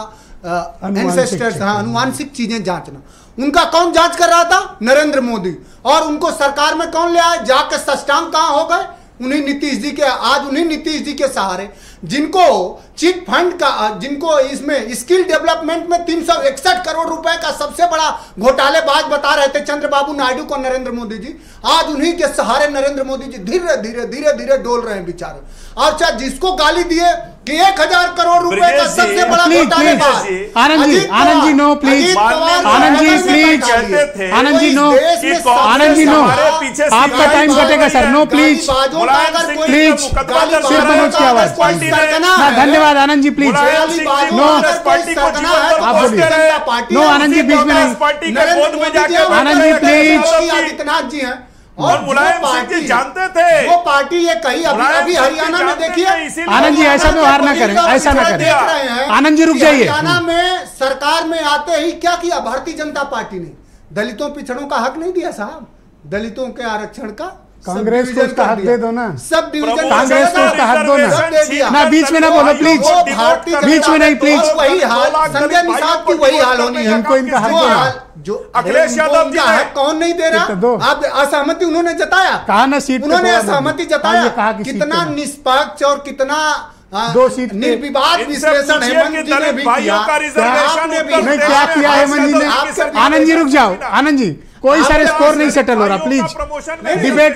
एंसेस्टर्स, अनुवांशिक चीजें जांचना। उनका कौन जांच कर रहा था? नरेंद्र मोदी। और उनको सरकार में कौन ले आए? जाके सष्टांग कहां हो गए? उन्हीं नीतीश जी के, आज उन्हीं नीतीश जी के सहारे, जिनको चिट फंड का, जिनको इसमें स्किल डेवलपमेंट में 361 करोड़ रुपए का सबसे बड़ा घोटालेबाज बता रहे थे चंद्रबाबू नायडू को नरेंद्र मोदी जी, आज उन्हीं के सहारे नरेंद्र मोदी जी धीरे धीरे धीरे धीरे डोल रहे हैं बेचारे। और चाहे जिसको गाली दिए कि 1000 करोड़ रुपए का सबसे बड़ा घोटालेबाज Anand ji no please, Anand ji please, Anand ji no, Anand ji no, आपका टाइम कटेगा सर, नो प्लीज प्लीज, सिर्फ मनोज की आवाज। धन्यवाद आनंद जी, प्लीज नो, आप बोलिए। नो आनंद जी बीच में नहीं, आनंद जी प्लीज। आदित्यनाथ जी हैं और मुलायम सिंह जी जानते थे वो पार्टी ये कही, अभी हरियाणा में देखिए। आनंद जी ऐसा व्यवहार ना करें, ऐसा ना करें, आनंद जी रुक जाइए। हरियाणा में सरकार में आते ही क्या किया भारतीय जनता पार्टी ने? दलितों पिछड़ों का हक नहीं दिया साहब, दलितों के आरक्षण का कांग्रेस को उसका हक दे दो ना, सब डिवीजन कांग्रेस को उसका हक दो ना, बीच में ना बोलो प्लीज, बीच में नहीं प्लीज। वही हाल संजय निषाद की वही हाल होनी है, इनको इनका हक दो ना। जो अखिलेश यादव जी है कौन नहीं दे रहा? आप असहमति उन्होंने जताया, कहा ना सीट, उन्होंने असहमति जताया। कितना निष्पक्ष और कितना 2 सीट निर्विवाद विश्लेषण हेमंत जी ने भी किया। नहीं क्या किया हेमंत जी ने? आनंद जी रुक जाओ, आनंद जी कोई सारे स्कोर नहीं सेटल हो रहा, प्लीज डिबेट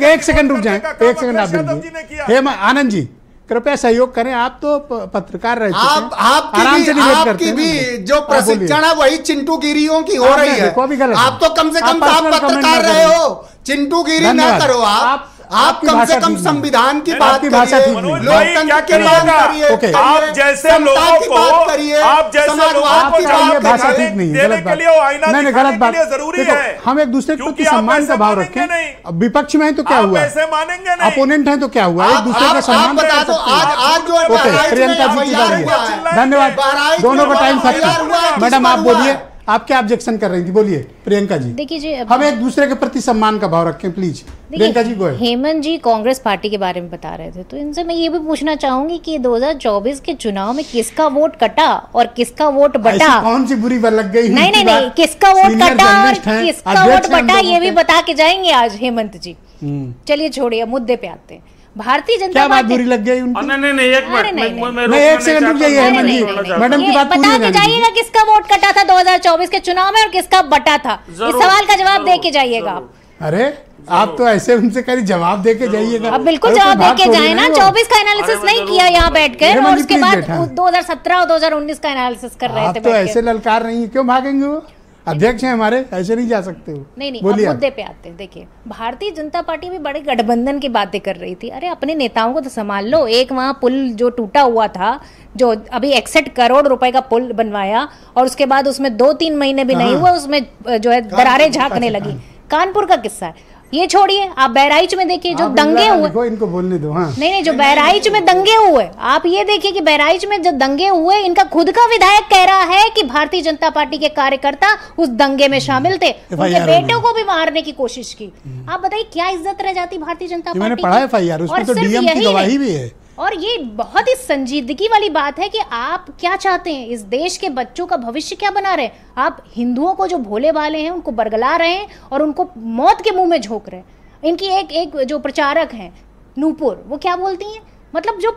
एक सेकंड रुक जाए, एक सेकंड आप दीजिए। आनंद जी कृपया सहयोग करें, आप तो पत्रकार रह चुके हैं, आराम से डिबेट करते हैं। भी जो प्रशिक्षण है वही चिंटू गिरियों की हो रही है, आप तो कम से कम आप पत्रकार रहे हो, चिंटू गिरी ना करो। आप कम से कम संविधान की बात करिए, लोकतंत्र की बात करिए, आप जैसे लोगों को, आप जैसे लोगों को ये भाषा ठीक नहीं है, गलत बात, नहीं गलत बात जरूरी है। हम एक दूसरे के प्रति सम्मान का भाव रखें, विपक्ष में है तो क्या हुआ, अपोनेंट है तो क्या हुआ, एक दूसरे का सम्मान बता दो। आज जो प्रियंका जी की बारी है, धन्यवाद, दोनों का टाइम खत्म। मैडम आप बोलिए, आप क्या ऑब्जेक्शन कर रही थी, बोलिए प्रियंका जी। देखिए जी, हम एक दूसरे के प्रति सम्मान का भाव रखें प्लीज। प्रियंका जी को हेमंत जी कांग्रेस पार्टी के बारे में बता रहे थे, तो इनसे मैं ये भी पूछना चाहूंगी कि 2024 के चुनाव में किसका वोट कटा और किसका वोट बटा? कौन सी बुरी बात लग गई? नहीं, किसका वोट कटा और किसका वोट बटा ये भी बता के जाएंगे आज हेमंत जी। चलिए छोड़िए, मुद्दे पे आते हैं। भारतीय जनता क्या बात बुरी लग गई उनको? नहीं एक मिनट, एक सेकंड रुक जाइए हेमंत जी, मैडम की बात पूरी बता के जाइएगा किसका वोट कटा था 2024 के चुनाव में और किसका बटा था। इस सवाल का जवाब दे के जाइएगा। अरे आप तो ऐसे उनसे कह रही जवाब दे के जाइएगा। अब बिल्कुल जवाब दे के जाए ना, 24 का एनालिसिस नहीं किया यहाँ बैठकर, और उसके बाद 2017 और 2019 का एनालिसिस कर रहे थे। तो ऐसे ललकार नहीं है, क्यों भागेंगे? वो अध्यक्ष हैं हमारे, ऐसे नहीं जा सकते हो। नहीं अब मुद्दे पे आते हैं। देखिए भारतीय जनता पार्टी भी बड़े गठबंधन की बातें कर रही थी। अरे अपने नेताओं को तो संभाल लो। एक वहाँ पुल जो टूटा हुआ था, जो अभी 61 करोड़ रुपए का पुल बनवाया, और उसके बाद उसमें 2-3 महीने भी नहीं हुआ, उसमें जो है दरारें झांकने लगी। कानपुर का किस्सा है, ये छोड़िए, आप बहराइच में देखिए जो दंगे हुए, इनको बोलने दो। हाँ। नहीं जो बहराइच में दंगे हुए, आप ये देखिए कि बहराइच में जो दंगे हुए, इनका खुद का विधायक कह रहा है कि भारतीय जनता पार्टी के कार्यकर्ता उस दंगे में शामिल थे, उनके बेटों को भी मारने की कोशिश की। आप बताइए क्या इज्जत रह जाती भारतीय जनता पार्टी? मैंने पढ़ा FIR, उसमें तो डीएम की गवाही भी है। और ये बहुत ही संजीदगी वाली बात है कि आप क्या चाहते हैं, इस देश के बच्चों का भविष्य क्या बना रहे हैं? आप हिंदुओं को जो भोले भाले हैं उनको बरगला रहे हैं और उनको मौत के मुंह में झोंक रहे हैं। इनकी एक जो प्रचारक हैं नूपुर, वो क्या बोलती हैं, मतलब जो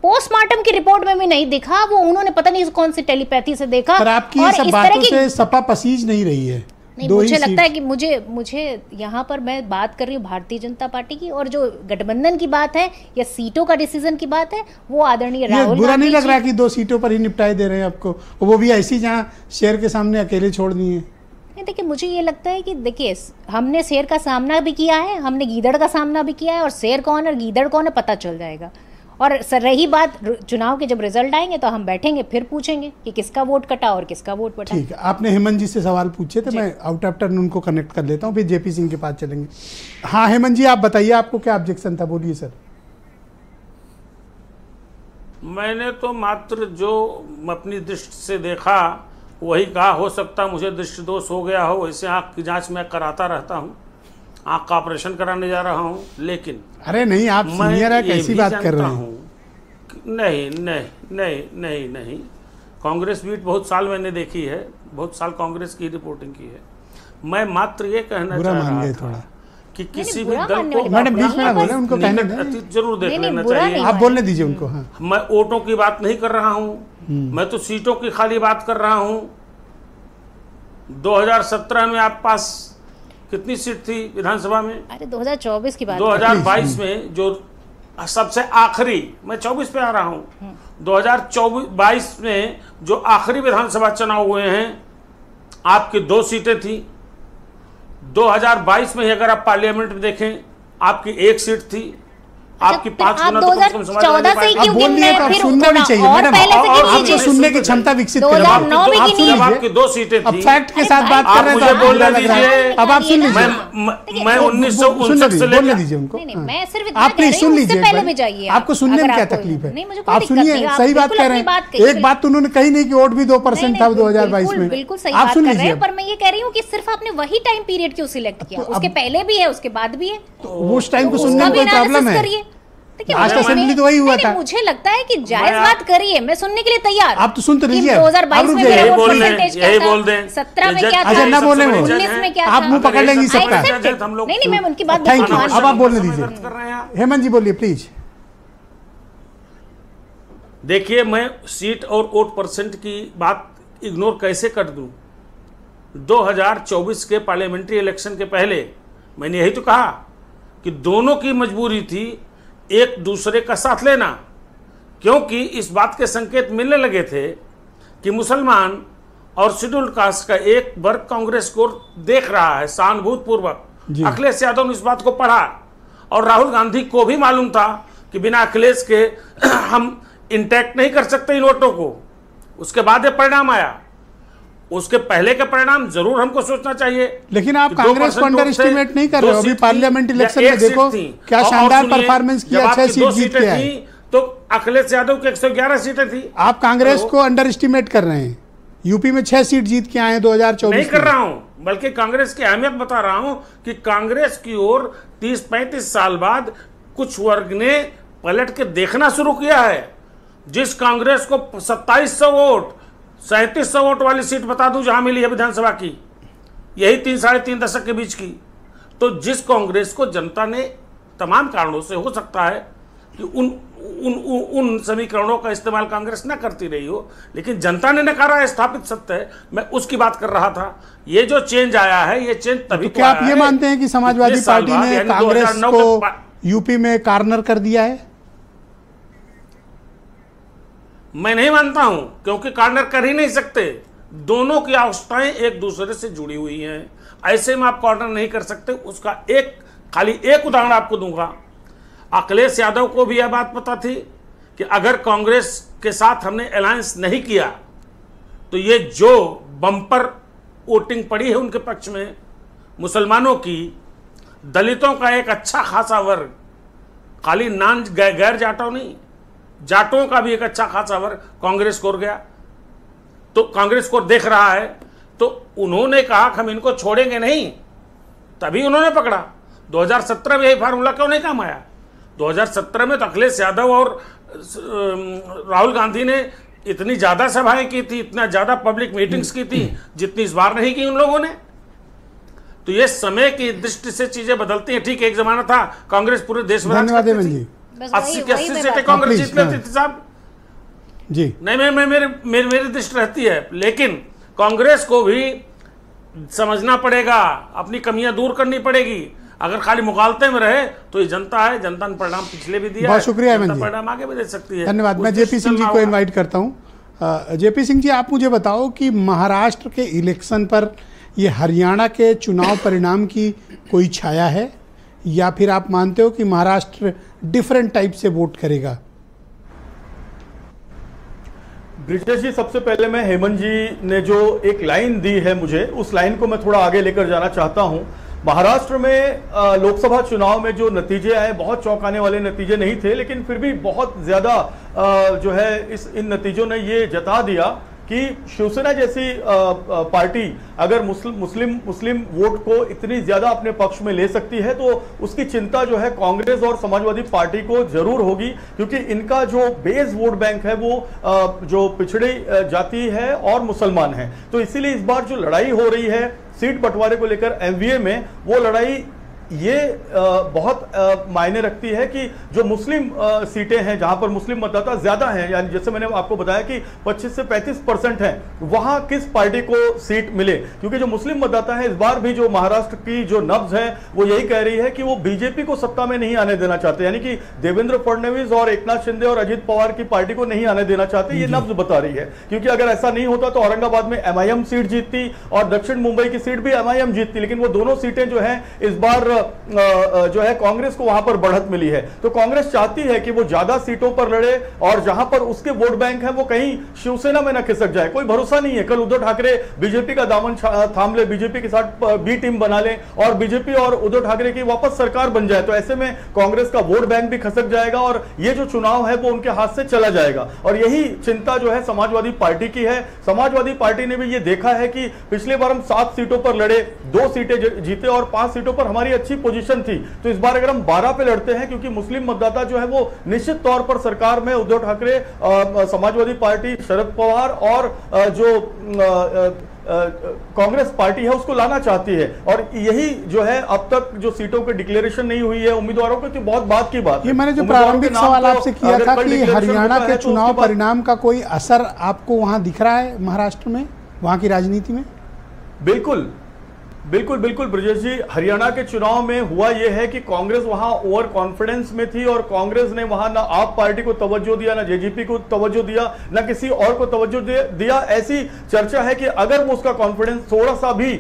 पोस्टमार्टम की रिपोर्ट में भी नहीं दिखा, वो उन्होंने पता नहीं कौन सी टेलीपैथी से देखा। पर आपकी सब बातों से सपा पसीज नहीं रही है। नहीं, मुझे लगता है कि मुझे यहाँ पर मैं बात कर रही हूँ भारतीय जनता पार्टी की, और जो गठबंधन की बात है या सीटों का डिसीजन की बात है, वो आदरणीय राहुल बुरा नहीं लग रहा कि 2 सीटों पर ही निपटाए दे रहे हैं आपको, वो भी ऐसी जहाँ शेर के सामने अकेले छोड़ दिए। नहीं देखिए, मुझे ये लगता है कि देखिए हमने शेर का सामना भी किया है, हमने गीदड़ का सामना भी किया है, और शेर कौन है और गीदड़ कौन है पता चल जाएगा। और सर रही बात चुनाव के जब रिजल्ट आएंगे तो हम बैठेंगे फिर पूछेंगे कि किसका वोट कटा और किसका वोट बटा। ठीक है, आपने हेमंत जी से सवाल पूछे थे, मैं आउट ऑफ टर्न उनको कनेक्ट कर लेता हूँ, फिर JP सिंह के पास चलेंगे। हाँ हेमंत जी आप बताइए, आपको क्या ऑब्जेक्शन था, बोलिए सर। मैंने तो मात्र जो अपनी दृष्टि से देखा वही कहा। हो सकता मुझे दृष्टि दोष हो गया हो, वैसे आँख की जांच मैं कराता रहता हूँ, आँख का ऑपरेशन कराने जा रहा हूँ, लेकिन अरे नहीं आप सीनियर है, कैसी बात कर रहे हैं? नहीं, कांग्रेस बीट बहुत साल मैंने देखी है, बहुत साल कांग्रेस की रिपोर्टिंग की है। मैं मात्र ये कहना चाह रहा था कि किसी भी दल को, मैडम बीच में ना बोले, उनको कहने दें, जरूर देख लेना चाहिए। आप बोलने दीजिए उनको। हाँ। मैं वोटों की बात नहीं कर रहा हूँ, मैं तो सीटों की खाली बात कर रहा हूँ। 2017 में आप पास कितनी सीट थी विधानसभा में? अरे 2024 की बात, 2022 में जो सबसे आखिरी, मैं 24 पे आ रहा हूं, 2022 में जो आखिरी विधानसभा चुनाव हुए हैं, आपकी 2 सीटें थी। 2022 में ही अगर आप पार्लियामेंट में देखें, आपकी 1 सीट थी, आपकी 5 गुना तो 2014 से क्यों बोल दिए तो आप सुनना भी चाहिए और मैडम, पहले से गिन आपको लीजिए। सुनने की क्षमता विकसित करें। 2009 भी गिनिए। जब आपकी 2 सीटें अब थी, फैक्ट के साथ बात कर रहे हैं तो मुझे आपको बोलने लग रहा है। दीजिए। अब आप सुन लीजिए, मैं 1959 से बोलने दीजिए उनको। नहीं, मैं सिर्फ इतना आप कह प्लीज रही सुन हूँ, लीजिए उससे एक पहले बार। भी जाइए। आपको सुनने में अगर क्या आपको- तकलीफ है? नहीं, मुझे कोई आप दिक्कत सुनिए, नहीं, आप सही बात बिल्कुल कह रहे अपनी बात हैं। कहिए। एक बात तो उन्होंने कही नहीं कि वोट भी 2% था 2022 में। बिल्कुल सही आप बात सुन कर रहे लीजिए। हैं, पर मैं ये कह रही हूँ कि सिर्फ आपने वही टाइम पीरियड क्यों सिलेक्ट किया? उसके पहले भी है, उसके बाद भी है, वो उस टाइम को उसका सुनने में भी कोई प्रॉब्लम एनालिसिस है? करिए। देखिए, लास्ट मैं- असेंबली तो वही हुआ नहीं, था। मुझे लगता है कि जायज मैं- बात करिए, मैं सुनने के लिए तैयार। आप तो सुन तो कि लीजिए। 2022 में मेरा यही वोट बोल दें, परसेंटेज क्या यही था, बोल दें। 17 में क्या था, अच्छा, ना बोले वो। 19 में क्या था। आप मुंह पकड़ लेंगी I सबका। accept it। हम लोग- नहीं, मैं उनकी बात थैंक बिल्कुल यू। मान अब रही आप बोलने हूँ। दीजिए। कर रहे हैं आप। हेमंत जी बोलिए प्लीज। देखिए, मैं सीट और वोट परसेंट की बात इग्नोर कैसे कर दूं? 2024 के पार्लियामेंट्री इलेक्शन के पहले मैंने यही तो कहा कि दोनों की मजबूरी थी एक दूसरे का साथ लेना, क्योंकि इस बात के संकेत मिलने लगे थे कि मुसलमान और शेड्यूल्ड कास्ट का एक वर्ग कांग्रेस को देख रहा है सहानुभूतिपूर्वक। जी। अखिलेश यादव ने इस बात को पढ़ा और राहुल गांधी को भी मालूम था कि बिना अखिलेश के हम इंटैक्ट नहीं कर सकते इन वोटों को। उसके बाद ये परिणाम आया, उसके पहले के परिणाम जरूर हमको सोचना चाहिए। लेकिन आप कि कांग्रेस 2% को अंडर एस्टिमेट नहीं कर रहे हो। 2 अभी सीट थी पार्लियामेंट या इलेक्शन 1 में देखो सीट थी। क्या और शानदार सुनिए, परफॉर्मेंस किया, जब 6 आपकी सीट 2 जीत सीटें के आए। थी तो अखिलेश यादव के 111 सीटें थी। आप कांग्रेस को अंडर एस्टिमेट कर रहे हैं। यूपी में 6 सीट जीत के आए हैं 2024 नहीं कर में। रहा हूं, बल्कि कांग्रेस की अहमियत बता रहा हूं कि कांग्रेस की ओर 30-35 साल बाद कुछ वर्ग ने पलट के देखना शुरू किया है। जिस कांग्रेस को 2700 वोट 3700 वोट वाली सीट बता दूं जहां मिली है विधानसभा की, यही 3-3.5 दशक के बीच की, तो जिस कांग्रेस को जनता ने तमाम कारणों से, हो सकता है कि उन समीकरणों का इस्तेमाल कांग्रेस न करती रही हो, लेकिन जनता ने नकारा है, स्थापित सत्य है। मैं उसकी बात कर रहा था। ये जो चेंज आया है, ये चेंज तभी तो क्या आप आया ये है मानते हैं कि समाजवादी 21 साल पार्टी बाद, ने यानी कांग्रेस 2009 को के यूपी में कार्नर कर दिया है? मैं नहीं मानता हूं, क्योंकि कार्नर कर ही नहीं सकते। दोनों की अवस्थाएं एक दूसरे से जुड़ी हुई हैं, ऐसे में आप कॉर्नर नहीं कर सकते। उसका खाली एक उदाहरण आपको दूंगा। अखिलेश यादव को भी यह बात पता थी कि अगर कांग्रेस के साथ हमने अलायंस नहीं किया तो ये जो बम्पर वोटिंग पड़ी है उनके पक्ष में, मुसलमानों की, दलितों का एक अच्छा खासा वर्ग, खाली नान गैर जाटों नहीं, जाटों का भी एक अच्छा खासा वर्ग कांग्रेस को गया, तो कांग्रेस को देख रहा है। तो उन्होंने कहा कि हम इनको छोड़ेंगे नहीं, तभी उन्होंने पकड़ा। 2017 में यही फार्मूला क्यों नहीं काम आया? 2017 में तो अखिलेश यादव और राहुल गांधी ने इतनी ज्यादा सभाएं की थी, इतना ज्यादा पब्लिक मीटिंग्स की थी, जितनी इस बार नहीं की उन लोगों ने। तो ये समय की दृष्टि से चीजें बदलती हैं। ठीक, एक जमाना था कांग्रेस पूरे देश में धन्यवाद हेमंत जी। 80 सीटें कांग्रेस जीत लेती थी साहब। जी नहीं, मेरी दृष्टि रहती है, लेकिन कांग्रेस को भी समझना पड़ेगा, अपनी कमियां दूर करनी पड़ेगी। अगर खाली मुगालते में रहे तो ये जनता है, जनता ने परिणाम पिछले भी दिया, बहुत शुक्रिया हेमंत जी, परिणाम आगे भी दे सकती है। धन्यवाद। मैं जेपी सिंह जी को इनवाइट करता हूं। जेपी सिंह जी, आप मुझे बताओ कि महाराष्ट्र के इलेक्शन पर ये हरियाणा के चुनाव परिणाम की कोई छाया है, या फिर आप मानते हो कि महाराष्ट्र डिफरेंट टाइप से वोट करेगा? ब्रिजेश जी, सबसे पहले मैं हेमंत जी ने जो एक लाइन दी है मुझे, उस लाइन को मैं थोड़ा आगे लेकर जाना चाहता हूं। महाराष्ट्र में लोकसभा चुनाव में जो नतीजे आए, बहुत चौंकाने वाले नतीजे नहीं थे, लेकिन फिर भी बहुत ज्यादा जो है इन नतीजों ने ये जता दिया कि शिवसेना जैसी पार्टी अगर मुस्लिम वोट को इतनी ज्यादा अपने पक्ष में ले सकती है, तो उसकी चिंता जो है कांग्रेस और समाजवादी पार्टी को जरूर होगी, क्योंकि इनका जो बेस वोट बैंक है वो जो पिछड़ी जाति है और मुसलमान है। तो इसीलिए इस बार जो लड़ाई हो रही है सीट बंटवारे को लेकर एमवीए में, वो लड़ाई ये बहुत मायने रखती है कि जो मुस्लिम सीटें हैं जहां पर मुस्लिम मतदाता ज्यादा हैं, यानी जैसे मैंने आपको बताया कि 25 से 35% हैं, वहां किस पार्टी को सीट मिले। क्योंकि जो मुस्लिम मतदाता है इस बार भी जो महाराष्ट्र की जो नब्ज है वो यही कह रही है कि वो बीजेपी को सत्ता में नहीं आने देना चाहते, यानी कि देवेंद्र फडणवीस और एकनाथ शिंदे और अजित पवार की पार्टी को नहीं आने देना चाहते, ये नब्ज बता रही है। क्योंकि अगर ऐसा नहीं होता तो औरंगाबाद में एमआईएम सीट जीतती और दक्षिण मुंबई की सीट भी एमआईएम जीतती, लेकिन वो दोनों सीटें जो है इस बार जो है कांग्रेस को वहां पर बढ़त मिली है। तो कांग्रेस चाहती है कि वो ज्यादा सीटों पर लड़े और जहां पर उसके वोट बैंक है वो कहीं शिवसेना में न खिसक जाए। कोई भरोसा नहीं है, कल उद्धव ठाकरे बीजेपी का दामन थाम ले, बीजेपी के साथ बी टीम बना ले और बीजेपी और उद्धव ठाकरे की वापस सरकार बन जाए, तो ऐसे में कांग्रेस का वोट बैंक भी खसक जाएगा और ये जो चुनाव है वो उनके हाथ से चला जाएगा। और यही चिंता जो है समाजवादी पार्टी की है। समाजवादी पार्टी ने भी ये देखा है कि पिछले बार हम 7 सीटों पर लड़े, 2 सीटें जीते और 5 सीटों पर हमारी अच्छी पोजीशन थी, तो इस बार अगर हम 12 पे लड़ते हैं, क्योंकि मुस्लिम मतदाता जो है वो निश्चित तौर पर सरकार में उद्धव ठाकरे, समाजवादी पार्टी, शरद पवार और जो कांग्रेस पार्टी है उसको लाना चाहती है। और यही जो है अब तक जो सीटों की डिक्लेरेशन नहीं हुई है उम्मीदवारों की, तो बहुत बात की बात है। ये मैंने जो प्रारंभिक सवाल आपसे किया था कि हरियाणा के चुनाव परिणाम का कोई असर आपको वहां दिख रहा है महाराष्ट्र में, वहां की राजनीति में? बिल्कुल बिल्कुल बिल्कुल ब्रजेश जी, हरियाणा के चुनाव में हुआ यह है कि कांग्रेस वहां ओवर कॉन्फिडेंस में थी और कांग्रेस ने वहां ना आप पार्टी को तवज्जो दिया, ना जेजेपी को तवज्जो दिया, ना किसी और को तवज्जो दिया। ऐसी चर्चा है कि अगर वो उसका कॉन्फिडेंस थोड़ा सा भी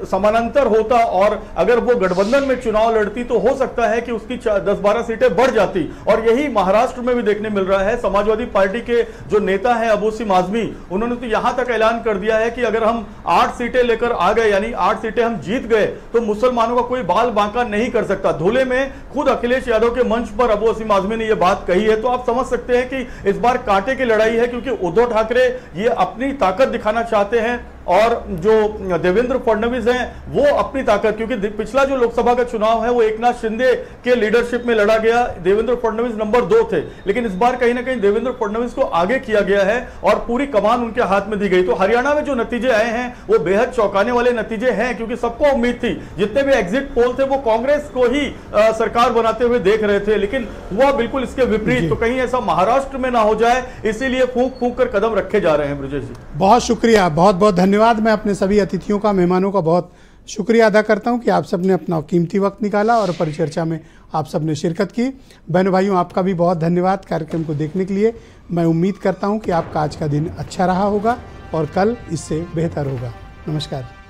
समानांतर होता और अगर वो गठबंधन में चुनाव लड़ती तो हो सकता है कि उसकी 10-12 सीटें बढ़ जाती। और यही महाराष्ट्र में भी देखने मिल रहा है। समाजवादी पार्टी के जो नेता है अबू सिम आजमी, उन्होंने तो यहां तक ऐलान कर दिया है कि अगर हम 8 सीटें लेकर आ गए, यानी 8 सीटें हम जीत गए, तो मुसलमानों का कोई बाल बांका नहीं कर सकता। धुले में खुद अखिलेश यादव के मंच पर अबू सिम आजमी ने यह बात कही है। तो आप समझ सकते हैं कि इस बार कांटे की लड़ाई है, क्योंकि उद्धव ठाकरे ये अपनी ताकत दिखाना चाहते हैं और जो देवेंद्र फडणवीस हैं वो अपनी ताकत, क्योंकि पिछला जो लोकसभा का चुनाव है वो एकनाथ शिंदे के लीडरशिप में लड़ा गया, देवेंद्र फडणवीस नंबर 2 थे, लेकिन इस बार कहीं ना कहीं देवेंद्र फडणवीस को आगे किया गया है और पूरी कमान उनके हाथ में दी गई। तो हरियाणा में जो नतीजे आए हैं वो बेहद चौंकाने वाले नतीजे हैं, क्योंकि सबको उम्मीद थी, जितने भी एग्जिट पोल थे वो कांग्रेस को ही सरकार बनाते हुए देख रहे थे, लेकिन हुआ बिल्कुल इसके विपरीत। तो कहीं ऐसा महाराष्ट्र में ना हो जाए, इसीलिए फूंक फूंक कर कदम रखे जा रहे हैं। ब्रजेश जी बहुत शुक्रिया, बहुत बहुत धन्यवाद। मैं अपने सभी अतिथियों का, मेहमानों का बहुत शुक्रिया अदा करता हूं कि आप सब ने अपना कीमती वक्त निकाला और परिचर्चा में आप सब ने शिरकत की। बहनों भाइयों, आपका भी बहुत धन्यवाद कार्यक्रम को देखने के लिए। मैं उम्मीद करता हूं कि आपका आज का दिन अच्छा रहा होगा और कल इससे बेहतर होगा। नमस्कार।